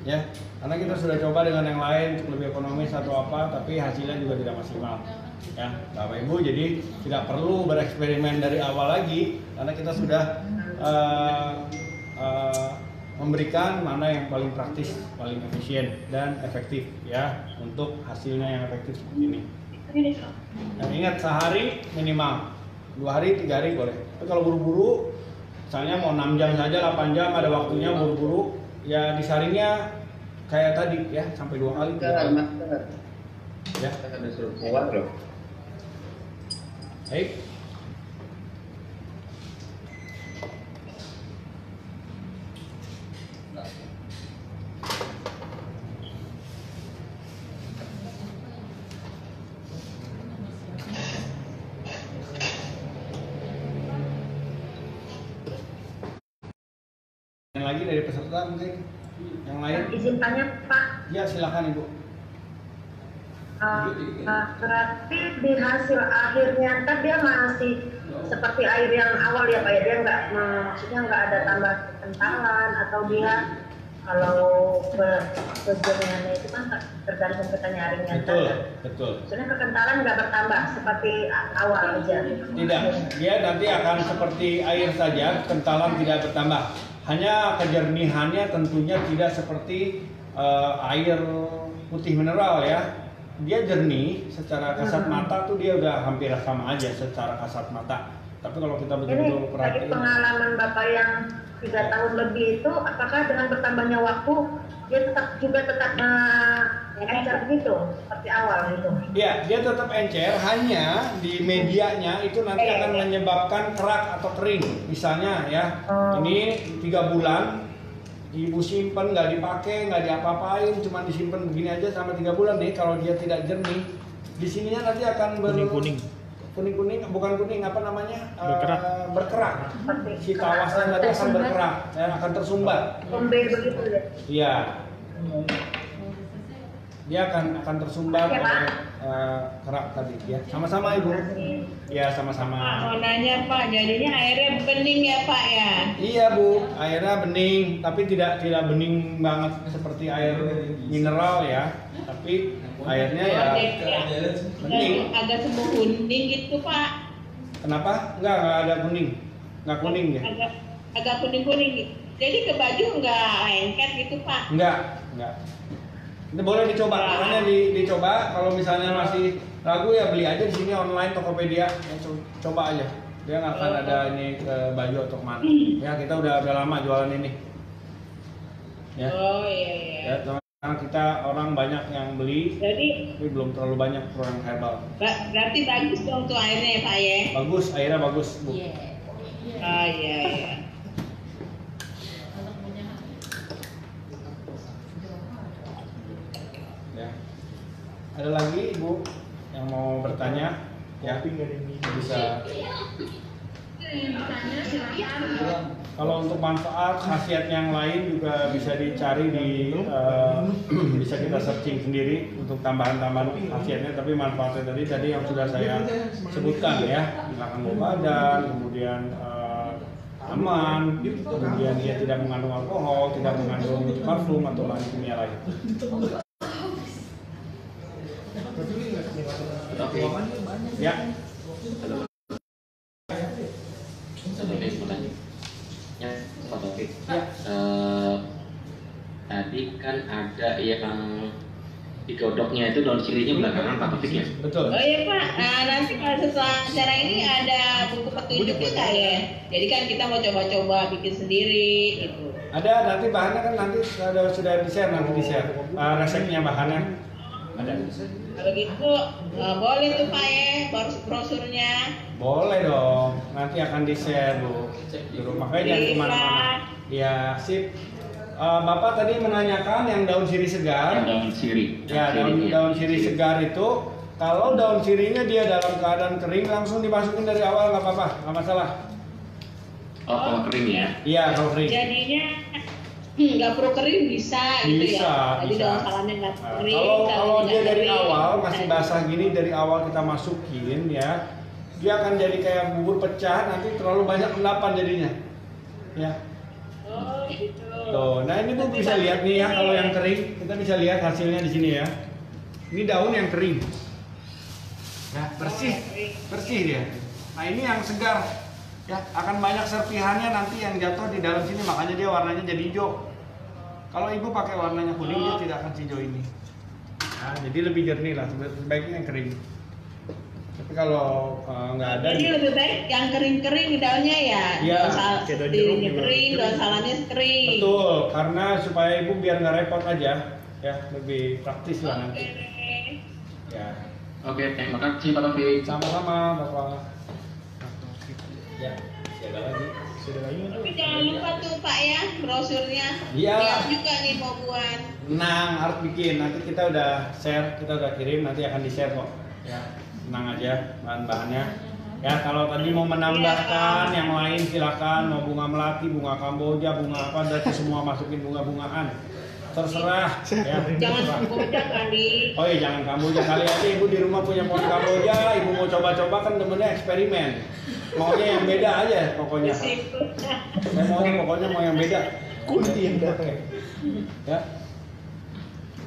ya. Karena kita sudah coba dengan yang lain untuk lebih ekonomis atau apa, tapi hasilnya juga tidak maksimal. Ya, Bapak Ibu, jadi tidak perlu bereksperimen dari awal lagi, karena kita sudah memberikan mana yang paling praktis, paling efisien dan efektif ya untuk hasilnya yang efektif seperti ini. Dan ingat sehari minimal, 2 hari, 3 hari boleh. Tapi kalau buru-buru, misalnya mau 6 jam saja, 8 jam ada waktunya buru-buru, ya disaringnya kayak tadi ya sampai 2 kali. Ya, ada suruh kuat loh. Baik. Yang lagi dari peserta mungkin yang lain? Izin tanya Pak. Ya silakan Ibu. Berarti di hasil akhirnya ntar dia masih seperti air yang awal ya Pak ya, dia maksudnya nggak ada tambah kentalan atau dia kalau kejernihannya itu kan tergantung kita nyarinya. Betul. Soalnya kekentalan nggak bertambah seperti awal aja. Tidak, dia nanti akan seperti air saja, kentalan tidak bertambah. Hanya kejernihannya tentunya tidak seperti air putih mineral ya. Dia jernih secara kasat mata tuh dia udah hampir sama aja secara kasat mata. Tapi kalau kita betul-betul perhatiin. Dari pengalaman Bapak yang 3 tahun lebih itu, apakah dengan bertambahnya waktu dia tetap encer begitu seperti awal gitu? Iya, dia tetap encer, hanya di medianya itu nanti akan menyebabkan kerak atau kering. Misalnya ya, ini 3 bulan Ibu simpen nggak dipakai, nggak diapa-apain, cuma disimpan begini aja sama 3 bulan nih. Kalau dia tidak jernih, di sininya nanti akan kuning-kuning, bukan kuning, apa namanya? Berkerak. Si tawasnya nanti akan berkerak, akan tersumbat. Begitu ya? Iya. Dia akan tersumbat oleh kerak tadi ya. Sama-sama Ibu. Ya, sama-sama. Mau nanya Pak, jadinya airnya bening ya Pak ya? Iya Bu, airnya bening, tapi tidak bening banget seperti air mineral ya. Tapi airnya ya bening. Agak sembuh kuning gitu Pak. Kenapa? Enggak ada kuning. Enggak kuning ya? Agak kuning-kuning gitu. Jadi ke baju enggak lengket gitu Pak? Enggak. Ini boleh dicoba, makanya dicoba. Kalau misalnya masih ragu ya beli aja di sini online Tokopedia, ya, coba aja. Dia nggak akan ada ini ke baju atau kemana. Ya kita udah lama jualan ini. Ya. Oh iya. Ya, Karena kita orang banyak yang beli, tapi belum terlalu banyak produk herbal. Berarti bagus dong tuh airnya ya Pak ya? Bagus, airnya bagus Bu. Oh iya. Ya. Ada lagi Ibu yang mau bertanya? Ya, bisa. Kalau untuk manfaat, khasiat yang lain juga bisa dicari di bisa kita searching sendiri untuk tambahan-tambahan khasiatnya. Tapi manfaatnya tadi yang sudah saya sebutkan ya, hilangkan bau badan, kemudian aman, kemudian dia tidak mengandung alkohol, tidak mengandung parfum atau bahan kimia lain. Oke. Ya. Pak Taufik, tadi kan ada yang digodoknya itu daun sirihnya belakangan Pak Taufik ya? Betul. Oh iya Pak, nanti kalau setelah acara ini ada buku petunjuknya nggak ya? Jadi kan kita mau coba-coba bikin sendiri gitu. Ada, nanti bahannya kan nanti sudah di-share, resepnya bahannya ada. Kalau gitu boleh tuh Pak ya, brosurnya. Boleh dong, nanti akan di-share Bu. Makanya jangan kemana-mana. Ya, sip. Bapak tadi menanyakan yang daun sirih segar. Daun sirih. Ya, daun sirih segar itu kalau daun sirihnya dia dalam keadaan kering langsung dimasukin dari awal nggak apa-apa, nggak masalah. Oh, kalau kering ya? Iya, kalau kering. Jadinya nggak perlu kering bisa gitu ya. Jadi daun salamnya nggak kering. Kalau dia dari awal masih basah gini, dari awal kita masukin ya, dia akan jadi kayak bubur pecah, nanti terlalu banyak endapan jadinya. Ya. Oh gitu. Tuh, nah ini Bu bisa lihat nih ya, kalau yang kering kita bisa lihat hasilnya di sini ya. Ini daun yang kering. Ya, bersih dia. Nah ini yang segar. Ya, akan banyak serpihannya nanti yang jatuh di dalam sini, makanya dia warnanya jadi hijau. Kalau Ibu pakai warnanya kuning, dia tidak akan hijau ini. Nah, jadi lebih jernih lah, sebaiknya yang kering. Tapi kalau nggak ada, jadi lebih baik yang kering-kering daunnya ya. Iya, daun kering, daun salamnya kering. Betul, karena supaya Ibu biar nggak repot aja, ya lebih praktis lah nanti. Ya. Oke, terima kasih Pak Taufik. Sama-sama Bapak. Ya, ada lagi. Sudah lagi. Tapi jangan lupa tuh Pak ya, brosurnya. Iya. Lihat juga nih mau buat. Tenang, harus bikin. Nanti kita udah share, kita udah kirim, nanti akan di-share kok. Ya, tenang aja bahan-bahannya. Ya, kalau tadi mau menambahkan yang lain silakan. Mau bunga melati, bunga kamboja, bunga apa, dan semua masukin bunga-bungaan. Terserah. Ya, jangan terserah. kamboja kali. Oh iya, jangan kamboja kali aja. Ibu di rumah punya pohon kamboja, Ibu mau coba-coba kan temennya eksperimen. Maunya yang beda aja pokoknya. Saya maunya pokoknya mau yang beda. Kunti yang datang. Ya.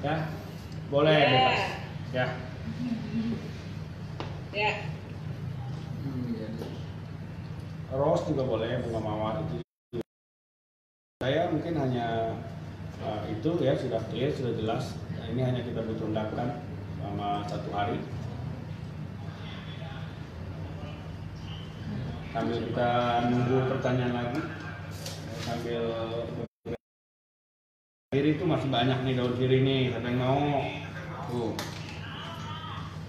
Ya. Boleh bebas. Ya. Ya. Rose juga boleh, bunga mawar itu. Saya mungkin hanya itu ya, sudah clear, sudah jelas. Nah, ini hanya kita butuh endapkan selama 1 hari. Sambil kita nunggu pertanyaan lagi, sambil sirih itu masih banyak nih daun sirih nih, siapa yang mau? Tuh.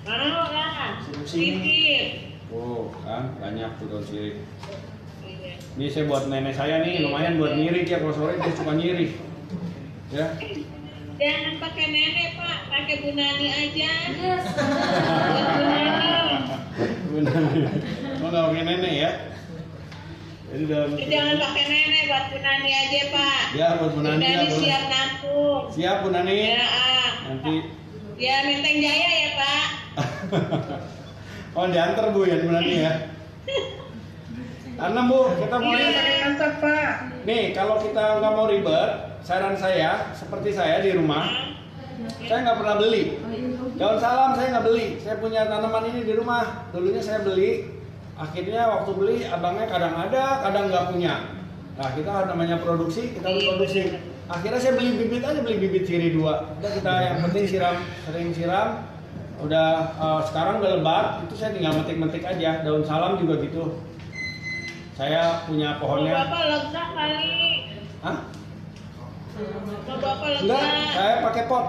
Mau lah. Sipir. Tuh kan banyak tuh daun sirih. Ini saya buat nenek saya nih, lumayan buat nyiri dia, kalau sore dia suka nyiri. Ya. Jangan pakai nenek Pak, pakai Bu Nani aja. Yes. Bu Nani. Oh nggak pakai nenek ya? Jadi dalam. Jangan pakai nenek, buat Bu Nani aja Pak. Ya buat Bu Nani. Bu Nani siap nampung. Siap Bu Nani. Ya. Nanti. Ya Menteng Jaya ya Pak. Oh diantar Bu ya Bu Nani ya. Karena Bu kita mau antar Pak. Nih kalau kita nggak mau ribet, saran saya seperti saya di rumah, saya nggak pernah beli daun salam, saya nggak beli. Saya punya tanaman ini di rumah, dulunya saya beli, akhirnya waktu beli abangnya kadang ada, kadang nggak punya. Nah kita namanya produksi, kita harus produksi. Akhirnya saya beli bibit aja, beli bibit sirih 2. Udah kita yang penting siram, sering siram. Udah sekarang udah lebat, itu saya tinggal metik-metik aja. Daun salam juga gitu. Saya punya pohonnya. Bapak lega kali. Hah? Mau bapak lega. Enggak, saya pakai pot.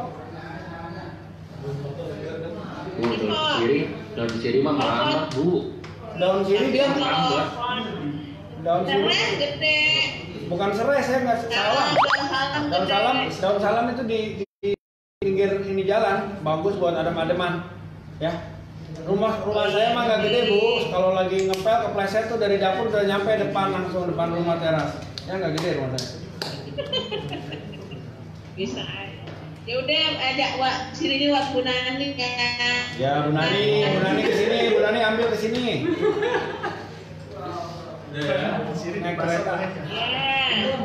Daun sirih mah melambat, Bu. Daun sirih dia melambat. Daun sirih Serai gede. bukan serai, saya nggak salah. Daun salam itu di pinggir ini jalan, bagus buat adem-ademan. Ya. Rumah saya mah nggak gede, Bu. Kalau lagi ngepel kepleset tuh dari dapur udah nyampe langsung depan rumah teras. Ya nggak gede rumah saya. Bisa. Ya udah ada sini buat Bu Nani ya. Ya Bu Nani kesini, Bu Nani ambil kesini. Naik kereta. Iya,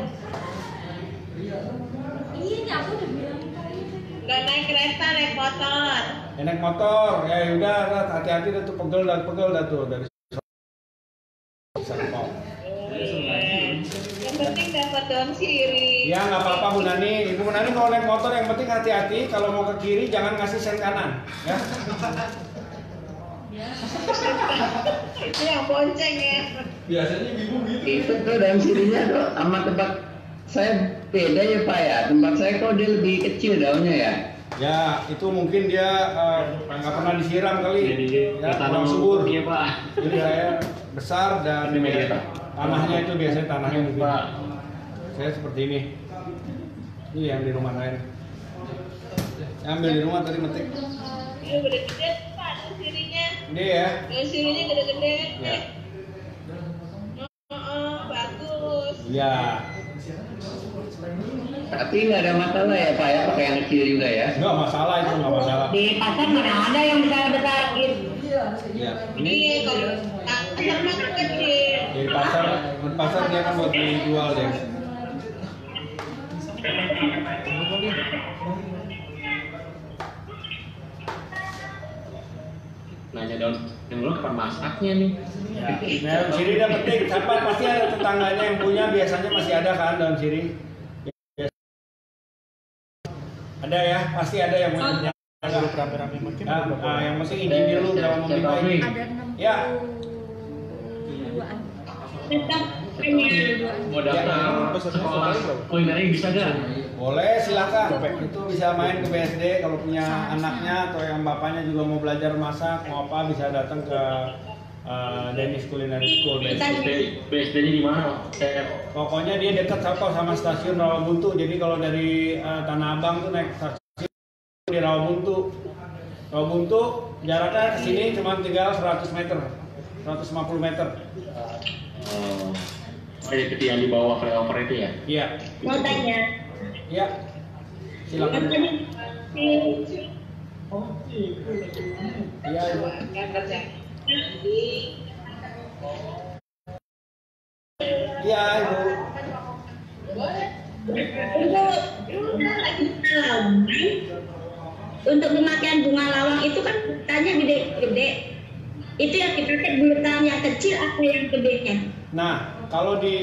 nih aku udah bilang tadi. Gak naik kereta, naik motor. Naik motor, ya udah hati-hati dah tuh pegel dah tuh dari Serpong. Yang penting dapat daun sirih. Ya nggak apa-apa Bu Nani. Ibu Nani kalau naik motor yang penting hati-hati. Kalau mau ke kiri jangan ngasih sen kanan, ya. Itu yang bonceng ya. Biasanya ibu gitu. Itu tuh daun sirihnya tuh sama tempat saya beda ya Pak ya. Tempat saya kok dia lebih kecil daunnya ya. Ya itu mungkin dia nggak pernah disiram kali. Ya kurang subur. Iya Pak. Jadi saya besar dan tanahnya itu biasanya tanahnya mungkin. Saya seperti ini. Ini yang di rumah saya. Saya ambil di rumah tadi metik. Iya udah gede Pak daun sirihnya. Ini ya. Daun sirihnya gede-gede. Ya. Bagus. Iya. Tapi nggak ada masalah ya Pak ya, pakai yang kecil juga ya? Nggak masalah itu, nggak masalah. Di pasar mana ada yang besar-besar gitu. Ya. Iya kalau pasar mah kecil. Di pasar dia kan buat dijual deh. Nanya daun lu kapan masaknya nih? Ya. Daun sirih udah petik, siapa pasti ada tetangganya yang punya, biasanya masih ada kan daun sirih. Ada ya, pasti ada yang punya. Rame-rame mungkin. Yang penting izin dulu kalau mau minta ini. Ya. Mau daftar sekolah kulinernya bisa gak? Boleh, silakan. Itu bisa main ke BSD kalau punya anaknya atau yang bapaknya juga mau belajar masak, mau apa bisa datang ke Dennis Culinary School. BSD-nya di mana? Pokoknya dia dekat sama stasiun Rawabuntu. Jadi kalau dari Tanah Abang tuh naik stasiun di Rawabuntu. Rawabuntu jaraknya ke sini cuma tinggal 100 meter, 150 meter. Oh ya, yang di bawah flyover itu ya? Iya. Mau tanya. Iya. Silakan. Iya, Ibu. Iya, Ibu. Untuk pemakaian bunga lawang itu kan tanya gede-gede. Itu yang dipakai bulatan yang kecil atau yang gedenya? Nah, kalau di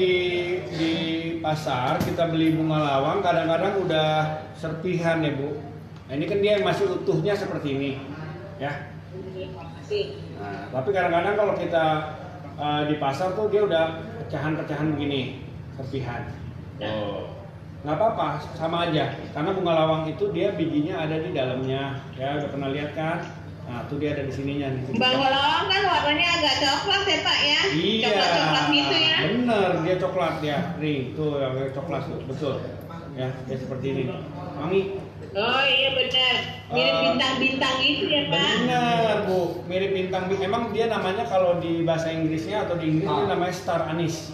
pasar kita beli bunga lawang kadang-kadang udah serpihan ya Bu. Nah, ini kan dia masih utuhnya seperti ini, ya. Nah, tapi kadang-kadang kalau kita di pasar tuh dia udah pecahan-pecahan begini, serpihan. Oh, nggak apa-apa, sama aja. Karena bunga lawang itu dia bijinya ada di dalamnya, ya udah pernah lihat kan? Nah, tuh dia ada di sininya nih. Bunga lawang kan warnanya agak coklat ya Pak ya? Iya. Coklat-coklat gitu ya? Bener, dia coklat ya. Nih, tuh yang coklat tuh, betul. Ya, dia seperti ini. Wangi. Oh iya benar. Mirip bintang-bintang itu ya Pak? Bener Bu, mirip bintang. Emang dia namanya kalau di bahasa Inggrisnya atau di Inggris dia namanya star anise.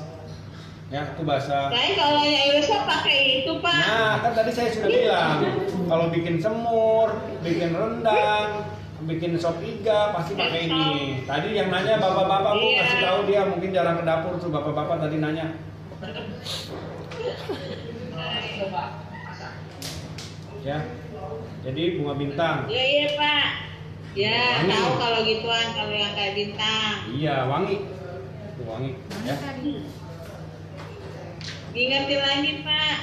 Ya, itu bahasa. Saya kalau yang Indonesia pakai itu Pak. Nah, kan tadi saya sudah bilang kalau bikin semur, bikin rendang, bikin sop iga pasti pakai ini. Tadi yang nanya bapak-bapak Bu, kasih tahu dia mungkin jarang ke dapur tuh bapak-bapak tadi nanya. Ya, jadi bunga bintang. Iya iya Pak. Ya Wangi. tahu kalau gituan kalau yang kayak bintang. Iya, wangi. Tuh, wangi. Ya. Diingetin lagi Pak.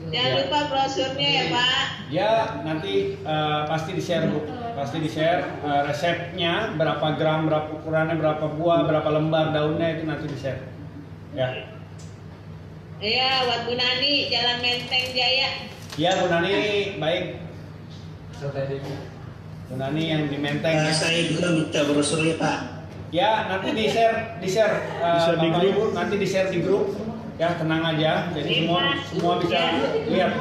Jangan Ya. lupa brosurnya ya Pak. Ya, nanti pasti di-share Bu. Pasti di-share resepnya, berapa gram, berapa ukurannya, berapa buah, berapa lembar daunnya itu nanti di-share. Ya. Iya, buat Bu Nani, Jalan Menteng Jaya. Ya Bu Nani, baik. Bu Nani yang di Menteng. Saya juga minta brosurnya Pak. Ya, nanti di share Bapak Ibu, nanti di share di grup. Ya, tenang aja. Jadi semua bisa lihat.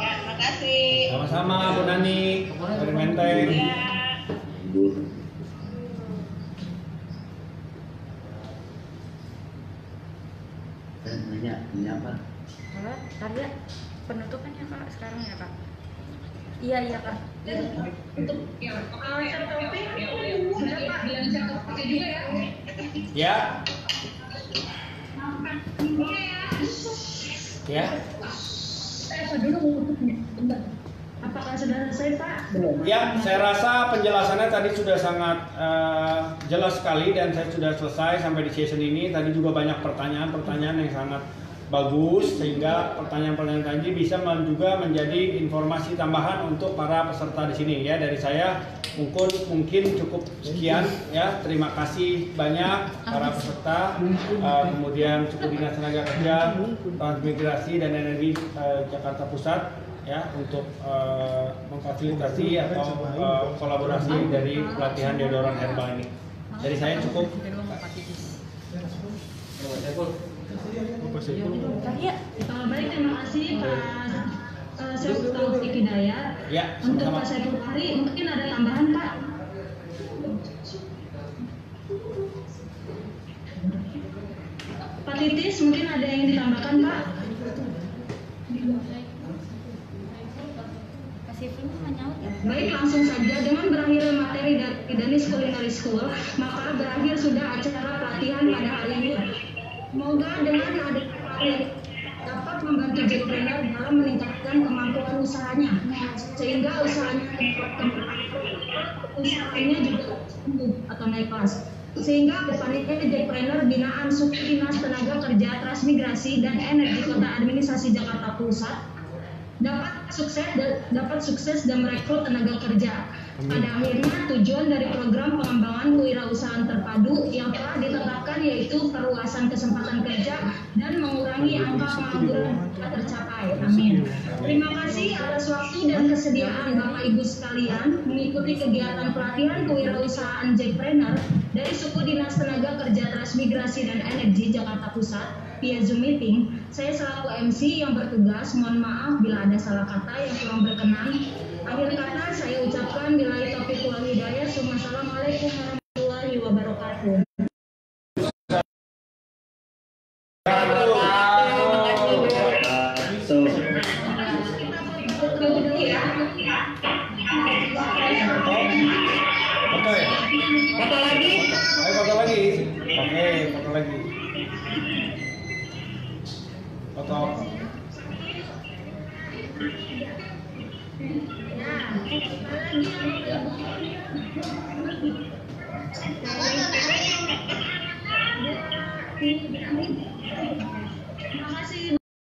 Ya, makasih. Sama-sama Bu Nani dari Menteng. Nanya, ini apa? Tadi ya, penutupannya Kak sekarang ya Kak. Iya Kak. Untuk yang juga ya. Ya. Saya dulu mau tutupnya. Apakah sudah selesai Pak? Ya, saya rasa penjelasannya tadi sudah sangat jelas sekali dan saya sudah selesai sampai di session ini. Tadi juga banyak pertanyaan-pertanyaan yang sangat bagus sehingga pertanyaan-pertanyaan tadi bisa juga menjadi informasi tambahan untuk para peserta di sini ya. Dari saya mungkin cukup sekian ya. Terima kasih banyak para peserta, kemudian suku dinas tenaga kerja, transmigrasi dan energi Jakarta Pusat ya untuk memfasilitasi atau kolaborasi dari pelatihan deodoran herbal ini. Dari saya cukup. Baik, terima kasih Pak Saiful Taufik Hidayat. Ya, untuk Pak Saiful Hari mungkin ada tambahan Pak. Pak Titis mungkin ada yang ditambahkan Pak. Baik, langsung saja. Dengan berakhirnya materi dari Danis Culinary School, maka berakhir sudah acara pelatihan pada hari ini. Semoga dengan adanya dapat membantu Jackpreneur dalam meningkatkan kemampuan usahanya, sehingga usahanya juga tumbuh atau naik kelas. Sehingga depannya Jackpreneur binaan Suku Dinas Tenaga Kerja, Transmigrasi dan Energi Kota Administrasi Jakarta Pusat dapat sukses dan merekrut tenaga kerja. Pada akhirnya tujuan dari program pengembangan kewirausahaan terpadu yang telah ditetapkan yaitu perluasan kesempatan kerja dan mengurangi angka pengangguran tercapai. Amin. Terima kasih atas waktu dan kesediaan Bapak Ibu sekalian mengikuti kegiatan pelatihan kewirausahaan Jackpreneur dari Suku Dinas Tenaga Kerja, Transmigrasi dan Energi Jakarta Pusat via Zoom meeting. Saya selaku MC yang bertugas, mohon maaf bila ada salah kata yang kurang berkenan. Akhir kata saya ucapkan billahi taufiq wal hidayah. Wassalamualaikum warahmatullahi wabarakatuh. Foto lagi. Ayo foto lagi. Oke, foto lagi. Foto. Terima kasih.